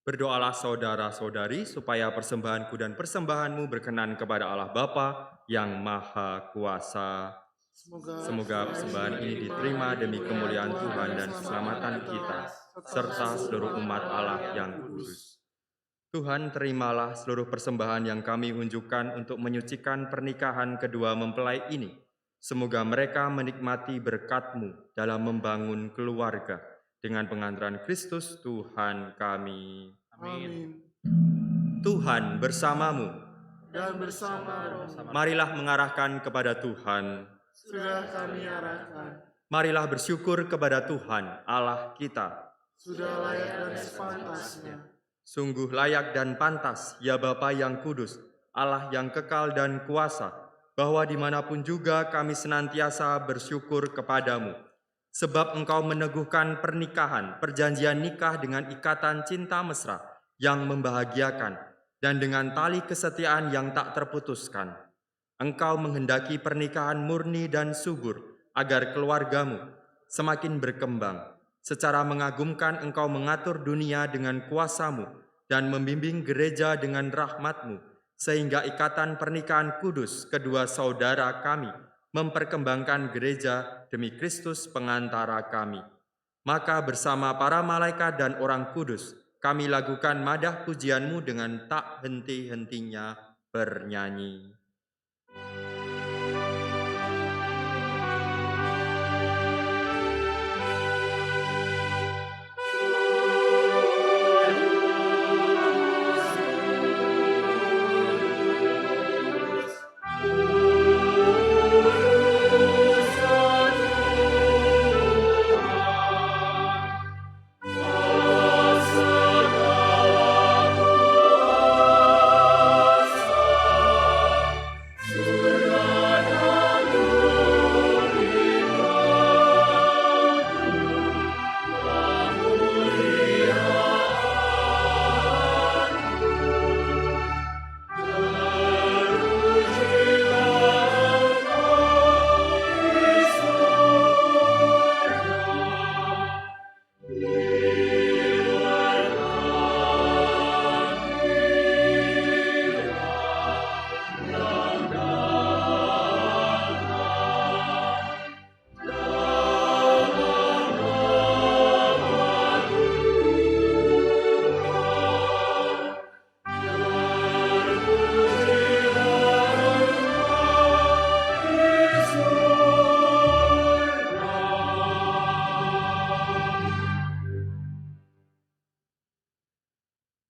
Berdoalah saudara-saudari supaya persembahanku dan persembahanmu berkenan kepada Allah Bapa yang Maha Kuasa. Semoga persembahan ini diterima demi kemuliaan Tuhan dan keselamatan kita, serta seluruh umat Allah yang kudus. Tuhan, terimalah seluruh persembahan yang kami unjukkan untuk menyucikan pernikahan kedua mempelai ini. Semoga mereka menikmati berkat-Mu dalam membangun keluarga dengan pengantaran Kristus Tuhan kami. Amin. Tuhan bersamamu. Dan bersama rohmu. Marilah mengarahkan kepada Tuhan. Sudah kami arahkan. Marilah bersyukur kepada Tuhan Allah kita. Sudah layak dan sepantasnya. Sungguh layak dan pantas, ya Bapa yang kudus, Allah yang kekal dan kuasa, bahwa dimanapun juga kami senantiasa bersyukur kepadamu. Sebab Engkau meneguhkan pernikahan, perjanjian nikah dengan ikatan cinta mesra yang membahagiakan, dan dengan tali kesetiaan yang tak terputuskan. Engkau menghendaki pernikahan murni dan subur, agar keluargamu semakin berkembang. Secara mengagumkan Engkau mengatur dunia dengan kuasa-Mu dan membimbing gereja dengan rahmat-Mu, sehingga ikatan pernikahan kudus kedua saudara kami memperkembangkan gereja demi Kristus pengantara kami. Maka bersama para malaikat dan orang kudus, kami lakukan madah pujian-Mu dengan tak henti-hentinya bernyanyi.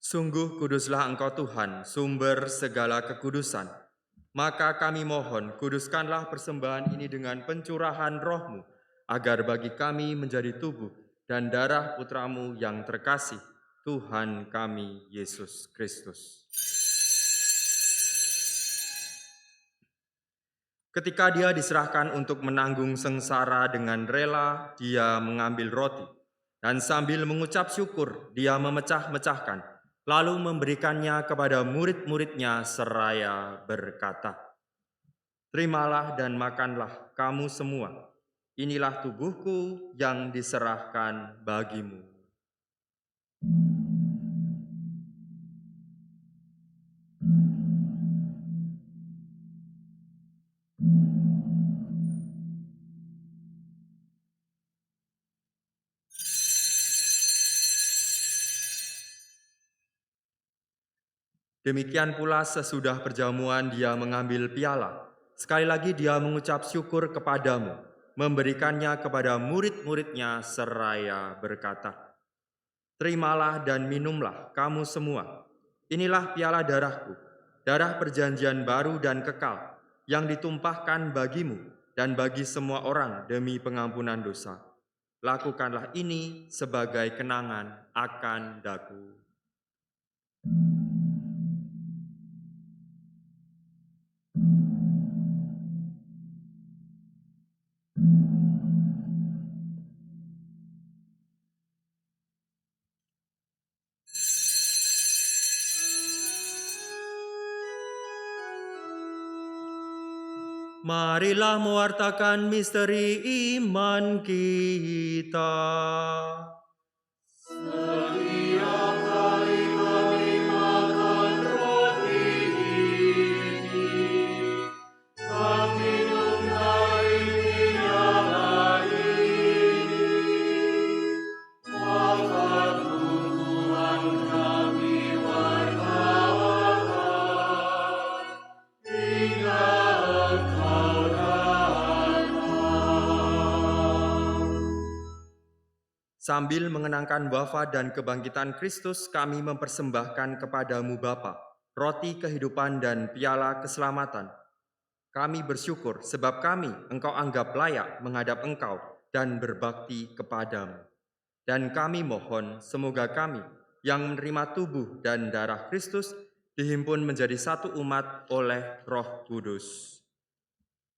Sungguh kuduslah Engkau Tuhan, sumber segala kekudusan. Maka kami mohon, kuduskanlah persembahan ini dengan pencurahan Roh-Mu, agar bagi kami menjadi tubuh dan darah Putra-Mu yang terkasih, Tuhan kami Yesus Kristus. Ketika Dia diserahkan untuk menanggung sengsara dengan rela, Dia mengambil roti, dan sambil mengucap syukur, Dia memecah-mecahkan, lalu memberikannya kepada murid-muridnya seraya berkata, "Terimalah dan makanlah kamu semua. Inilah tubuhku yang diserahkan bagimu." Demikian pula sesudah perjamuan Dia mengambil piala. Sekali lagi Dia mengucap syukur kepadamu, memberikannya kepada murid-muridnya seraya berkata, "Terimalah dan minumlah kamu semua. Inilah piala darahku, darah perjanjian baru dan kekal, yang ditumpahkan bagimu dan bagi semua orang demi pengampunan dosa. Lakukanlah ini sebagai kenangan akan daku." Marilah mewartakan misteri iman kita. Setiap kali Sambil mengenangkan wafat dan kebangkitan Kristus, kami mempersembahkan kepadamu Bapa, roti kehidupan dan piala keselamatan. Kami bersyukur sebab kami Engkau anggap layak menghadap Engkau dan berbakti kepadamu. Dan kami mohon semoga kami yang menerima tubuh dan darah Kristus dihimpun menjadi satu umat oleh Roh Kudus.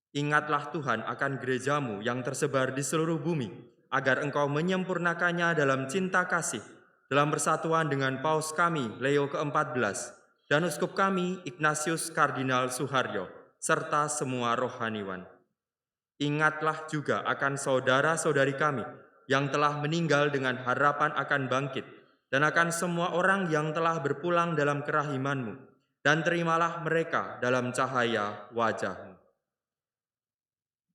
Ingatlah Tuhan akan gerejamu yang tersebar di seluruh bumi, agar Engkau menyempurnakannya dalam cinta kasih, dalam persatuan dengan Paus kami Leo ke-14 dan Uskup kami Ignatius Kardinal Suharyo, serta semua rohaniwan. Ingatlah juga akan saudara-saudari kami yang telah meninggal dengan harapan akan bangkit, dan akan semua orang yang telah berpulang dalam kerahiman-Mu, dan terimalah mereka dalam cahaya wajah-Mu.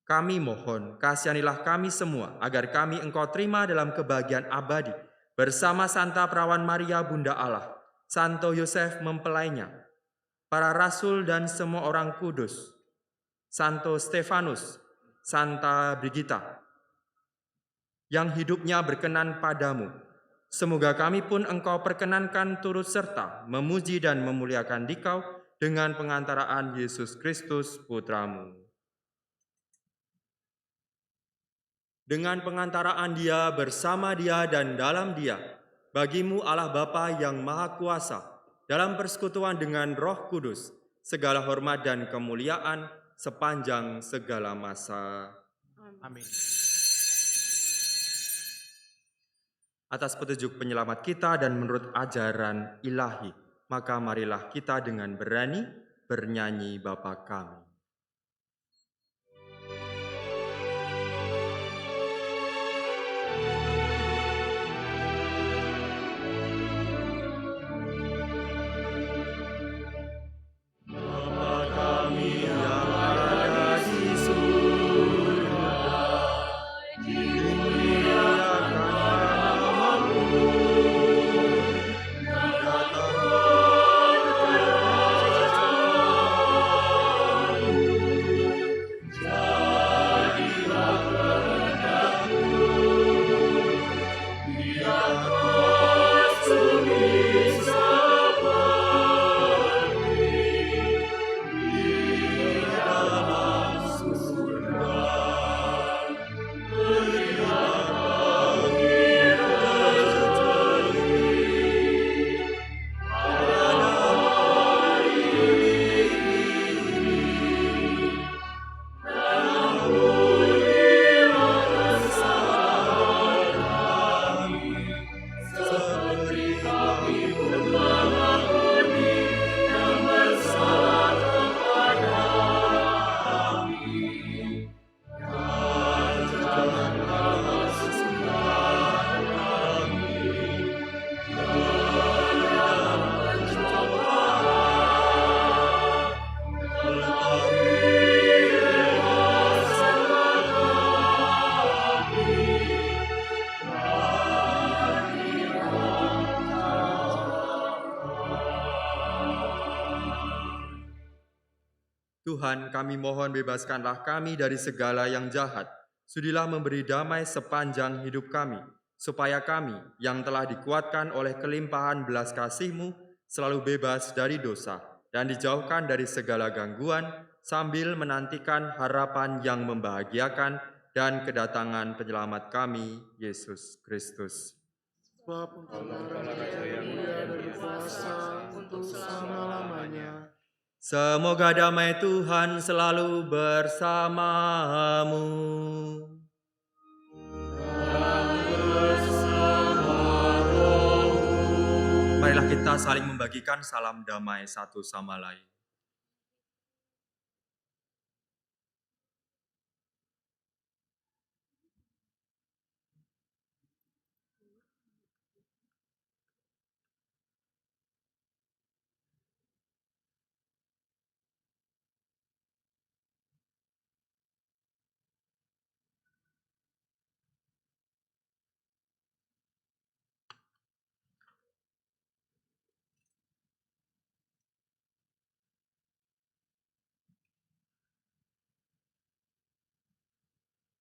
Kami mohon, kasihanilah kami semua, agar kami Engkau terima dalam kebahagiaan abadi, bersama Santa Perawan Maria Bunda Allah, Santo Yosef mempelainya, para rasul dan semua orang kudus, Santo Stefanus, Santa Brigita, yang hidupnya berkenan padamu. Semoga kami pun Engkau perkenankan turut serta memuji dan memuliakan Dikau dengan pengantaraan Yesus Kristus Putramu. Dengan pengantaraan Dia, bersama Dia, dan dalam Dia, bagimu Allah Bapa yang Maha Kuasa, dalam persekutuan dengan Roh Kudus, segala hormat dan kemuliaan sepanjang segala masa. Amin. Atas petunjuk penyelamat kita dan menurut ajaran ilahi, maka marilah kita dengan berani bernyanyi Bapa kami. Tuhan, kami mohon bebaskanlah kami dari segala yang jahat. Sudilah memberi damai sepanjang hidup kami, supaya kami yang telah dikuatkan oleh kelimpahan belas kasih-Mu selalu bebas dari dosa dan dijauhkan dari segala gangguan, sambil menantikan harapan yang membahagiakan dan kedatangan penyelamat kami, Yesus Kristus. Sebab Engkau Raja yang mulia dan berkuasa untuk selama-lamanya. Semoga damai Tuhan selalu bersamamu. Marilah kita saling membagikan salam damai satu sama lain.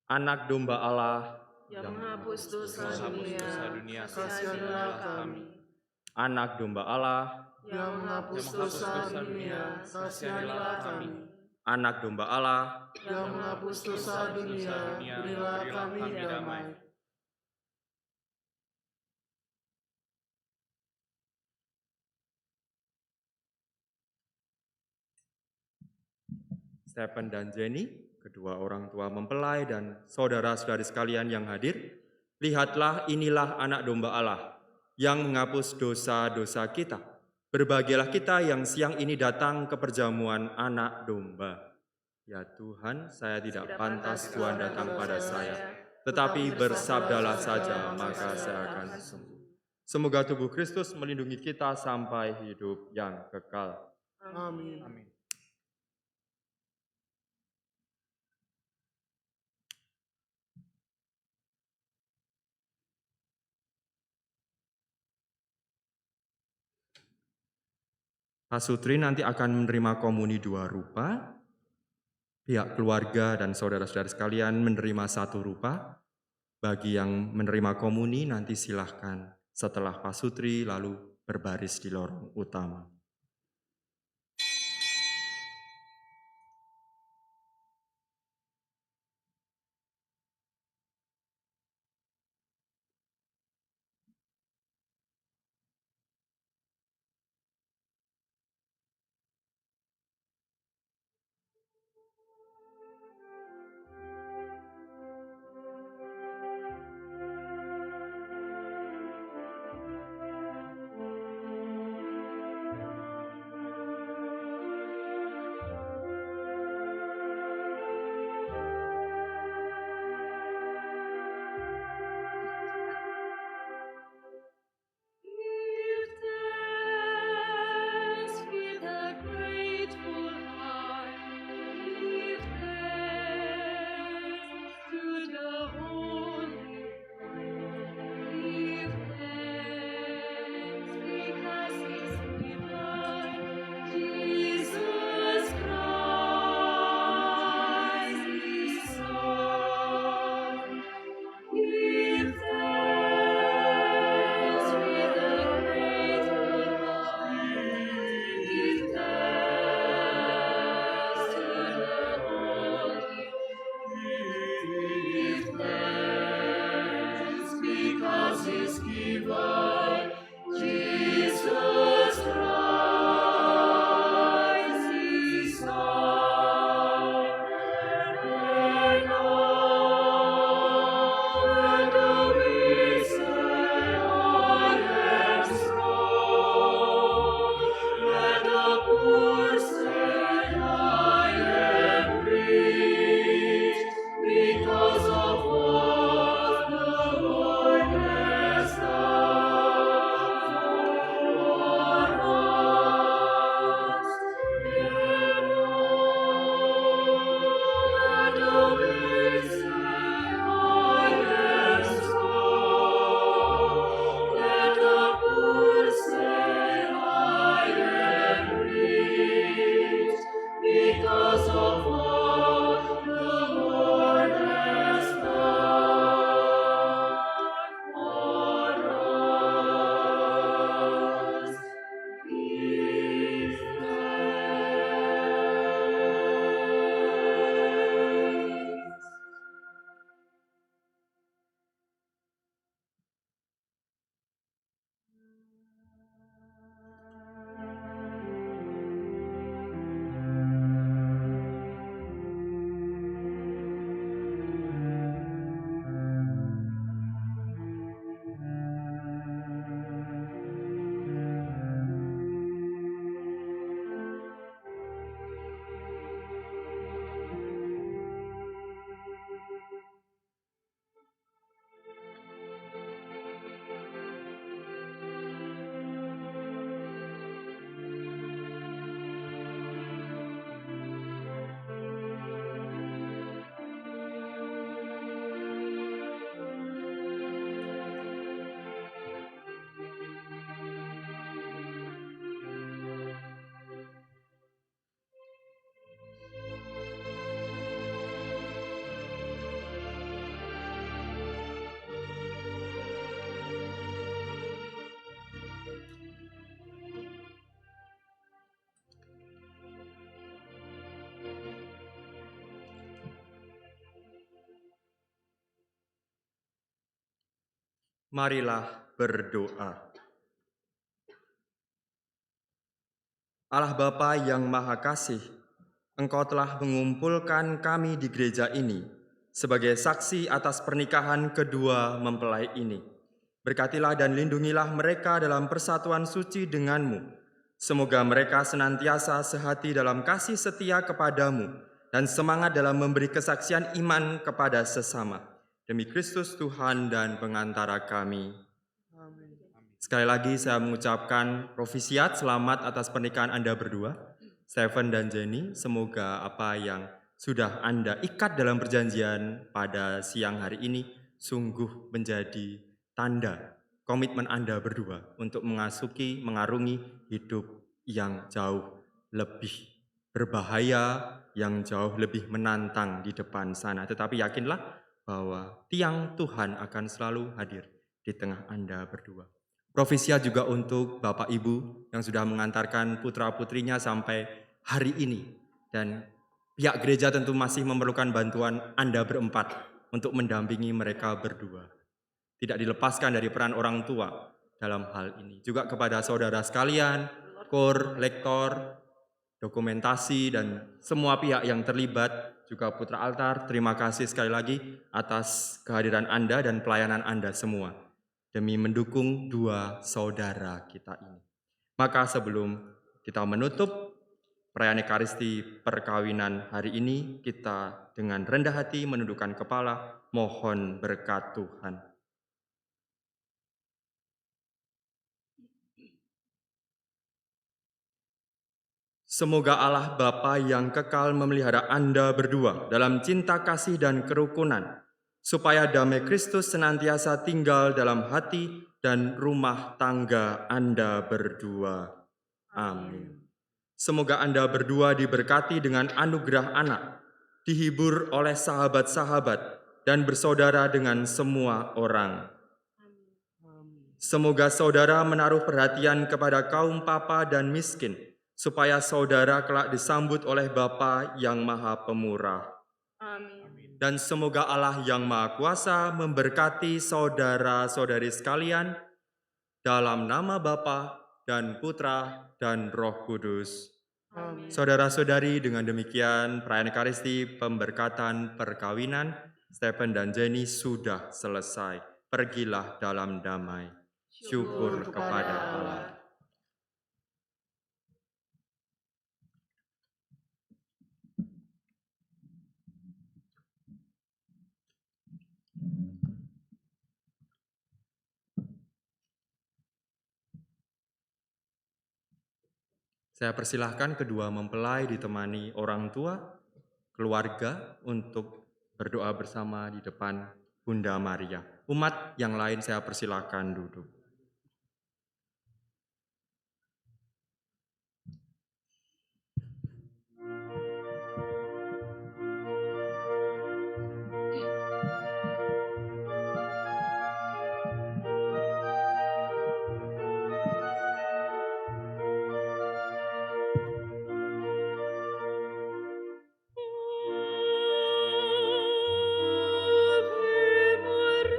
Anak domba Allah yang menghapus dosa dunia, Kasihanlah kami. Anak domba Allah, Yang menghapus dosa dunia, kasihanlah kami. anak domba Allah, Yang menghapus dosa dunia, berilah kami damai. Stephen dan Jenny, kedua orang tua mempelai dan saudara-saudari sekalian yang hadir, lihatlah inilah anak domba Allah yang menghapus dosa-dosa kita. Berbahagialah kita yang siang ini datang ke perjamuan anak domba. Ya Tuhan, saya tidak pantas Tuhan datang pada saya, tetapi bersabdalah saja maka saya akan sembuh. Semoga tubuh Kristus melindungi kita sampai hidup yang kekal. Amin. Pasutri nanti akan menerima komuni 2 rupa, pihak keluarga dan saudara-saudara sekalian menerima 1 rupa. Bagi yang menerima komuni nanti silahkan setelah pasutri lalu berbaris di lorong utama. Marilah berdoa. Allah Bapa yang Maha Kasih, Engkau telah mengumpulkan kami di gereja ini sebagai saksi atas pernikahan kedua mempelai ini. Berkatilah dan lindungilah mereka dalam persatuan suci denganmu. Semoga mereka senantiasa sehati dalam kasih setia kepadamu dan semangat dalam memberi kesaksian iman kepada sesama. Demi Kristus Tuhan dan pengantara kami. Sekali lagi saya mengucapkan profisiat selamat atas pernikahan Anda berdua, Stephen dan Jenny. Semoga apa yang sudah Anda ikat dalam perjanjian pada siang hari ini sungguh menjadi tanda komitmen Anda berdua untuk mengarungi hidup yang jauh lebih berbahaya, yang jauh lebih menantang di depan sana. Tetapi yakinlah bahwa tiang Tuhan akan selalu hadir di tengah Anda berdua. Profisia juga untuk Bapak Ibu yang sudah mengantarkan putra-putrinya sampai hari ini. Dan pihak gereja tentu masih memerlukan bantuan Anda berempat untuk mendampingi mereka berdua. Tidak dilepaskan dari peran orang tua dalam hal ini. Juga kepada saudara sekalian, kor, lektor, dokumentasi, dan semua pihak yang terlibat, juga putra altar, terima kasih sekali lagi atas kehadiran Anda dan pelayanan Anda semua demi mendukung dua saudara kita ini. Maka sebelum kita menutup perayaan Ekaristi perkawinan hari ini, kita dengan rendah hati menundukkan kepala, mohon berkat Tuhan. Semoga Allah Bapa yang kekal memelihara Anda berdua dalam cinta kasih dan kerukunan, supaya damai Kristus senantiasa tinggal dalam hati dan rumah tangga Anda berdua. Amin. Semoga Anda berdua diberkati dengan anugerah anak, dihibur oleh sahabat-sahabat, dan bersaudara dengan semua orang. Semoga saudara menaruh perhatian kepada kaum papa dan miskin, supaya saudara kelak disambut oleh Bapa yang Maha Pemurah. Amin. Dan semoga Allah yang Maha Kuasa memberkati saudara-saudari sekalian dalam nama Bapa dan Putra dan Roh Kudus. Amin. Saudara-saudari, dengan demikian perayaan Ekaristi pemberkatan perkawinan Stephen dan Jenny sudah selesai. Pergilah dalam damai. Syukur kepada Allah. Saya persilahkan kedua mempelai ditemani orang tua, keluarga untuk berdoa bersama di depan Bunda Maria. Umat yang lain saya persilahkan duduk. Ave Maria.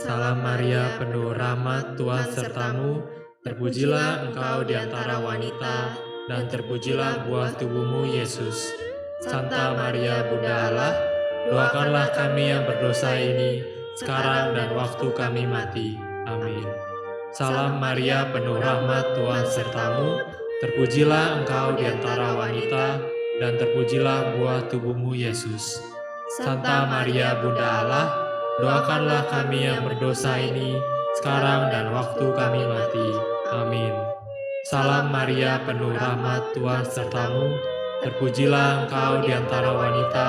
Salam Maria, penuh rahmat, Tuhan sertamu. Terpujilah engkau di antara wanita, dan terpujilah buah tubuhmu, Yesus. Santa Maria, Bunda Allah, doakanlah kami yang berdosa ini, sekarang dan waktu kami mati. Amin. Salam Maria, penuh rahmat, Tuhan sertamu. Terpujilah engkau di antara wanita, dan terpujilah buah tubuhmu, Yesus. Santa Maria, Bunda Allah, doakanlah kami yang berdosa ini, sekarang dan waktu kami mati. Amin. Salam Maria, penuh rahmat, Tuhan sertamu. Terpujilah engkau di antara wanita,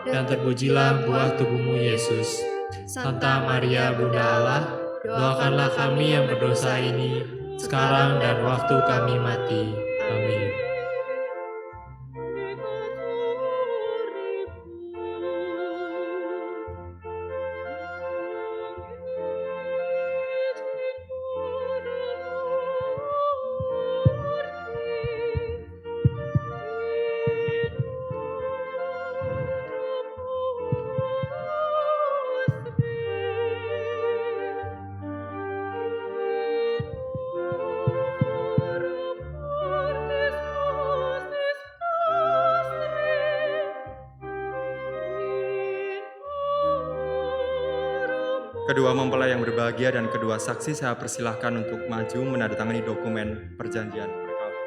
dan terpujilah buah tubuhmu, Yesus. Santa Maria, Bunda Allah, doakanlah kami yang berdosa ini, sekarang dan waktu kami mati. Amin. Kedua mempelai yang berbahagia dan kedua saksi saya persilahkan untuk maju menandatangani dokumen perjanjian perkawinan.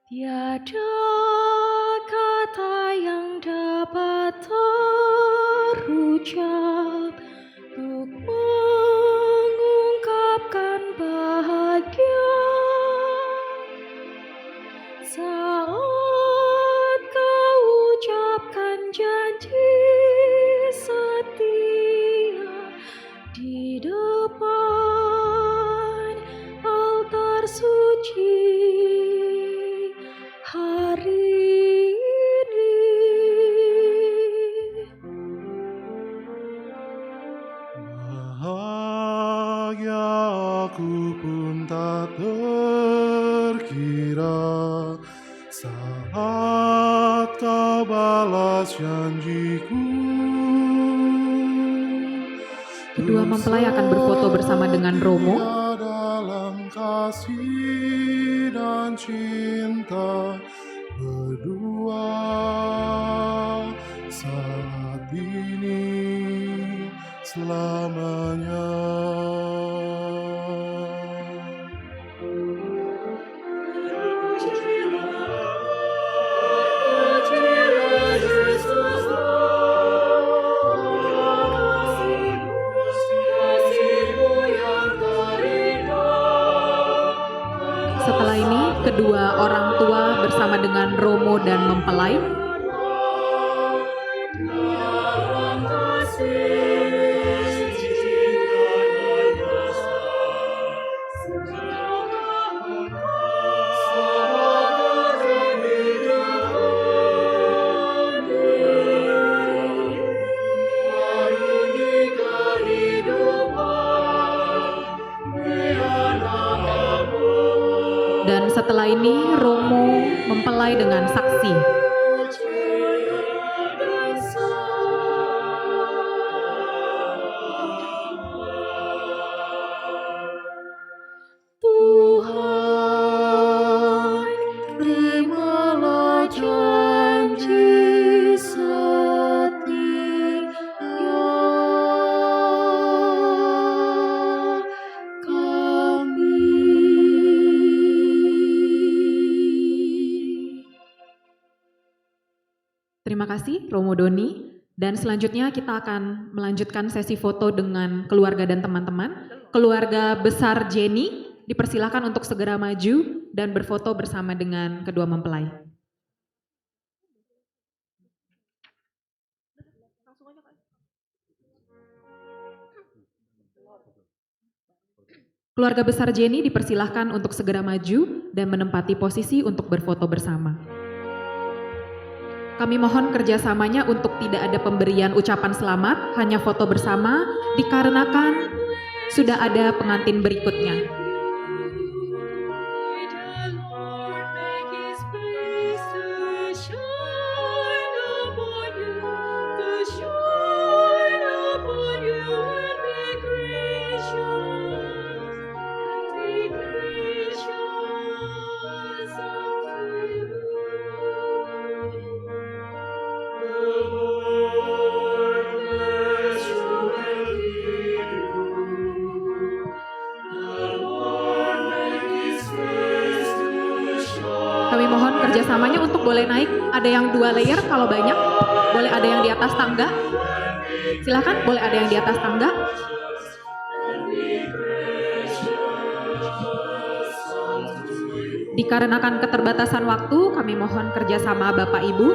Tiada kata yang dapat terucap untuk mengungkapkan bahagia saat kau ucapkan janji setia di depan altar suci. Hari ini bahagia aku pun tak terkira saat kau balas janjiku. Kedua mempelai akan berfoto bersama dengan Romo. Dalam kasih dan cinta berdua saat ini selamanya. Setelah ini, kedua orang tua bersama dengan Romo dan mempelai dan setelah ini Romo mempelai dengan saksi. Tuhan Terima kasih Romo Doni. Dan selanjutnya kita akan melanjutkan sesi foto dengan keluarga dan teman-teman. Keluarga besar Jenny dipersilakan untuk segera maju dan berfoto bersama dengan kedua mempelai. Keluarga besar Jenny dipersilahkan untuk segera maju dan menempati posisi untuk berfoto bersama. Kami mohon kerjasamanya untuk tidak ada pemberian ucapan selamat, hanya foto bersama, dikarenakan sudah ada pengantin berikutnya. Kerjasamanya untuk boleh naik, ada yang 2 layer kalau banyak, boleh ada yang di atas tangga, silakan boleh ada yang di atas tangga. Dikarenakan keterbatasan waktu, kami mohon kerjasama Bapak Ibu.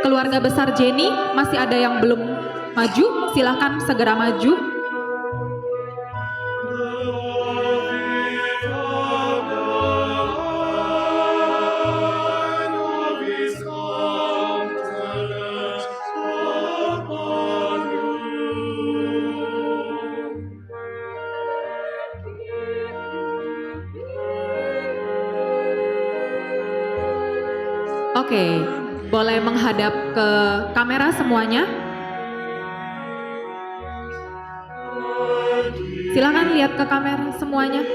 Keluarga besar Jenny, masih ada yang belum maju, silakan segera maju. Oke, boleh menghadap ke kamera semuanya. Silakan lihat ke kamera semuanya.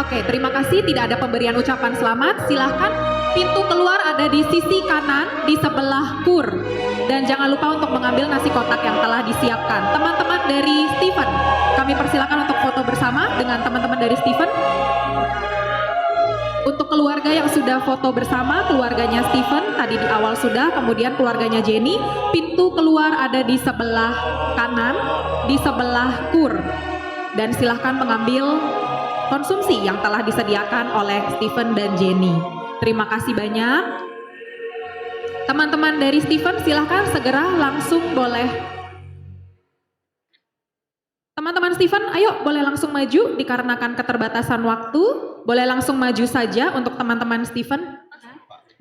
Oke, terima kasih. Tidak ada pemberian ucapan selamat. Silahkan, pintu keluar ada di sisi kanan di sebelah kur. Dan jangan lupa untuk mengambil nasi kotak yang telah disiapkan. Teman-teman dari Stephen, kami persilakan untuk foto bersama dengan teman-teman dari Stephen. Untuk keluarga yang sudah foto bersama, keluarganya Stephen tadi di awal sudah, kemudian keluarganya Jenny, pintu keluar ada di sebelah kanan, di sebelah kur. Dan silahkan mengambil konsumsi yang telah disediakan oleh Stephen dan Jenny. Terima kasih banyak. Teman-teman dari Stephen silahkan segera langsung boleh. Teman-teman Stephen, ayo boleh langsung maju dikarenakan keterbatasan waktu. Boleh langsung maju saja untuk teman-teman Stephen.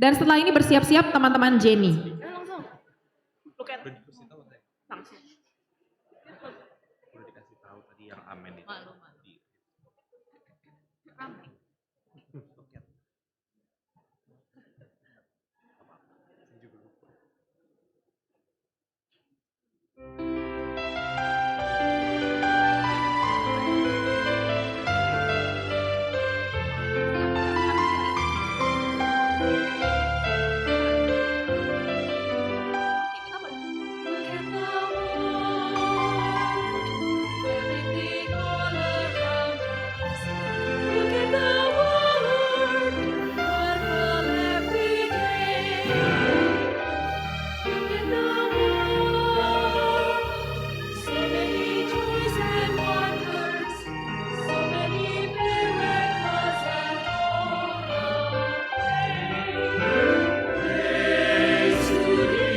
Dan setelah ini bersiap-siap teman-teman Jenny.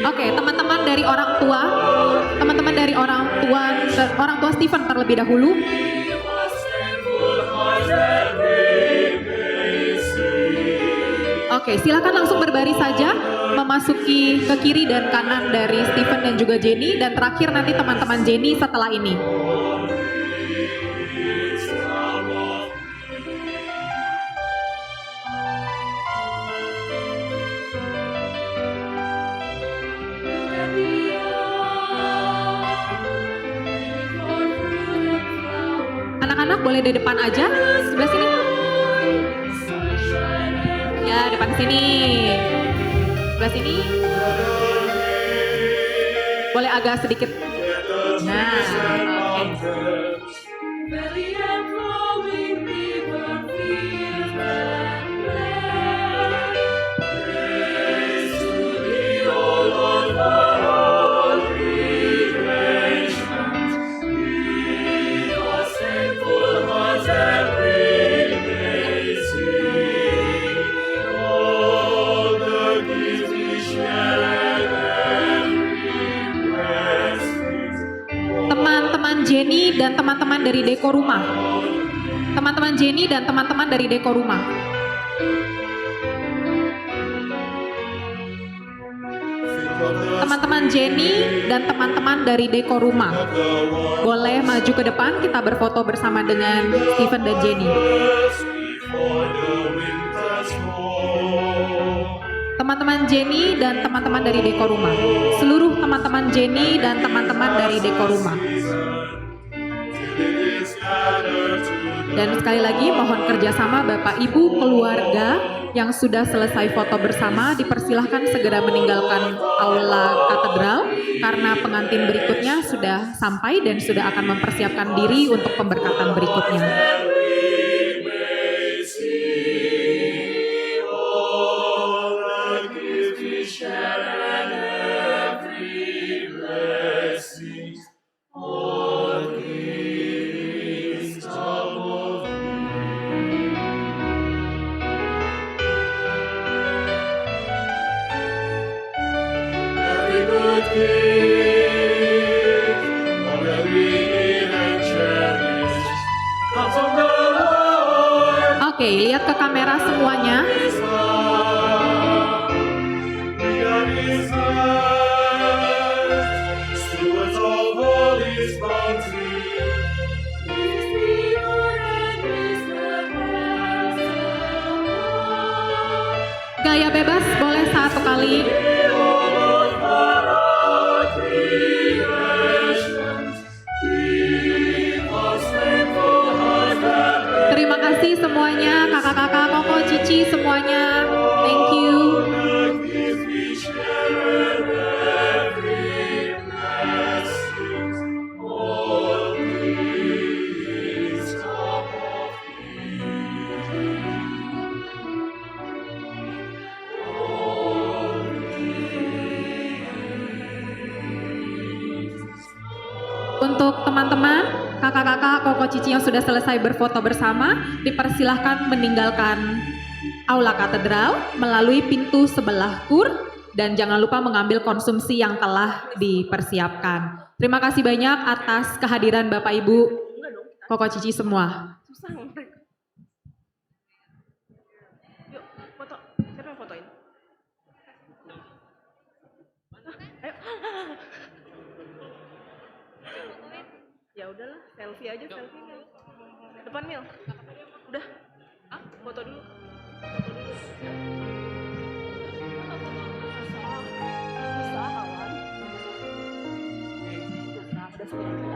Oke, teman-teman dari orang tua Stephen terlebih dahulu. Oke, silakan langsung berbaris saja memasuki ke kiri dan kanan dari Stephen dan juga Jenny, dan terakhir nanti teman-teman Jenny setelah ini. Anak-anak boleh di depan aja, sebelah sini. Sini. Sebelah sini. Boleh agak sedikit. Nah, oke. Valley and flowing river, fields and plain. Praise to thee, O Lord, for all creations. Give us thankful hearts that we may sing all the gifts we share and every blessing. Teman-teman Jenny dan teman-teman dari Deko Rumah. Teman-teman Jenny dan teman-teman dari Deko Rumah. Teman-teman Jenny dan teman-teman dari Deko Rumah. Boleh maju ke depan, kita berfoto bersama dengan Stephen dan Jenny. Teman-teman Jenny dan teman-teman dari Deko Rumah. Seluruh teman-teman Jenny dan teman-teman dari Deko Rumah. Dan sekali lagi mohon kerjasama Bapak Ibu keluarga yang sudah selesai foto bersama dipersilahkan segera meninggalkan aula katedral karena pengantin berikutnya sudah sampai dan sudah akan mempersiapkan diri untuk pemberkatan berikutnya. Oke, lihat ke kamera semuanya. Gaya bebas boleh satu kali. Terima kasih semuanya, kakak-kakak, koko, cici, semuanya. Thank you. Untuk teman-teman, kakak-kakak, koko, cici yang sudah selesai berfoto bersama, dipersilahkan meninggalkan aula katedral melalui pintu sebelah kur dan jangan lupa mengambil konsumsi yang telah dipersiapkan. Terima kasih banyak atas kehadiran Bapak Ibu, koko, cici semua. Yuk, foto. Siapa yang fotoin? Ayo. Ya udahlah, selfie aja, selfie Mil. Depan Mil. Udah. Foto dulu. Foto dulu. Susah kawan. Susah, udah sepuluh.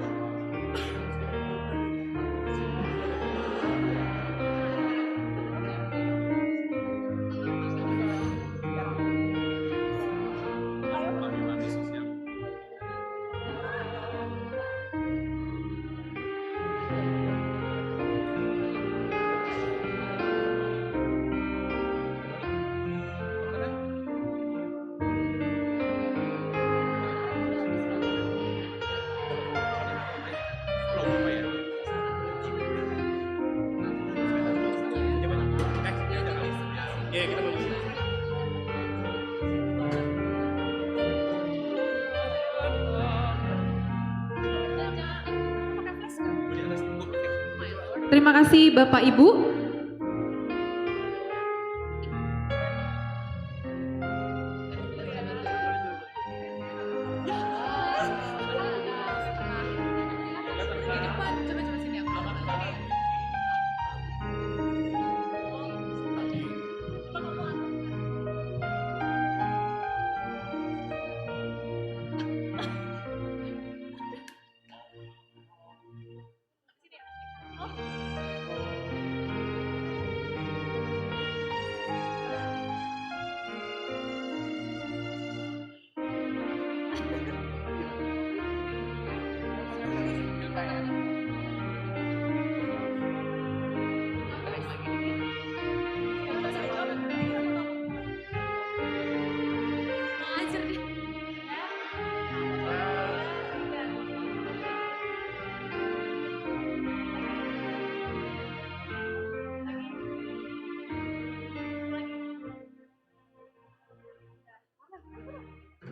Terima kasih Bapak Ibu.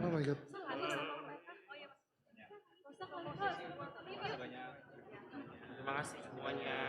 Oh my god. Terima kasih semuanya.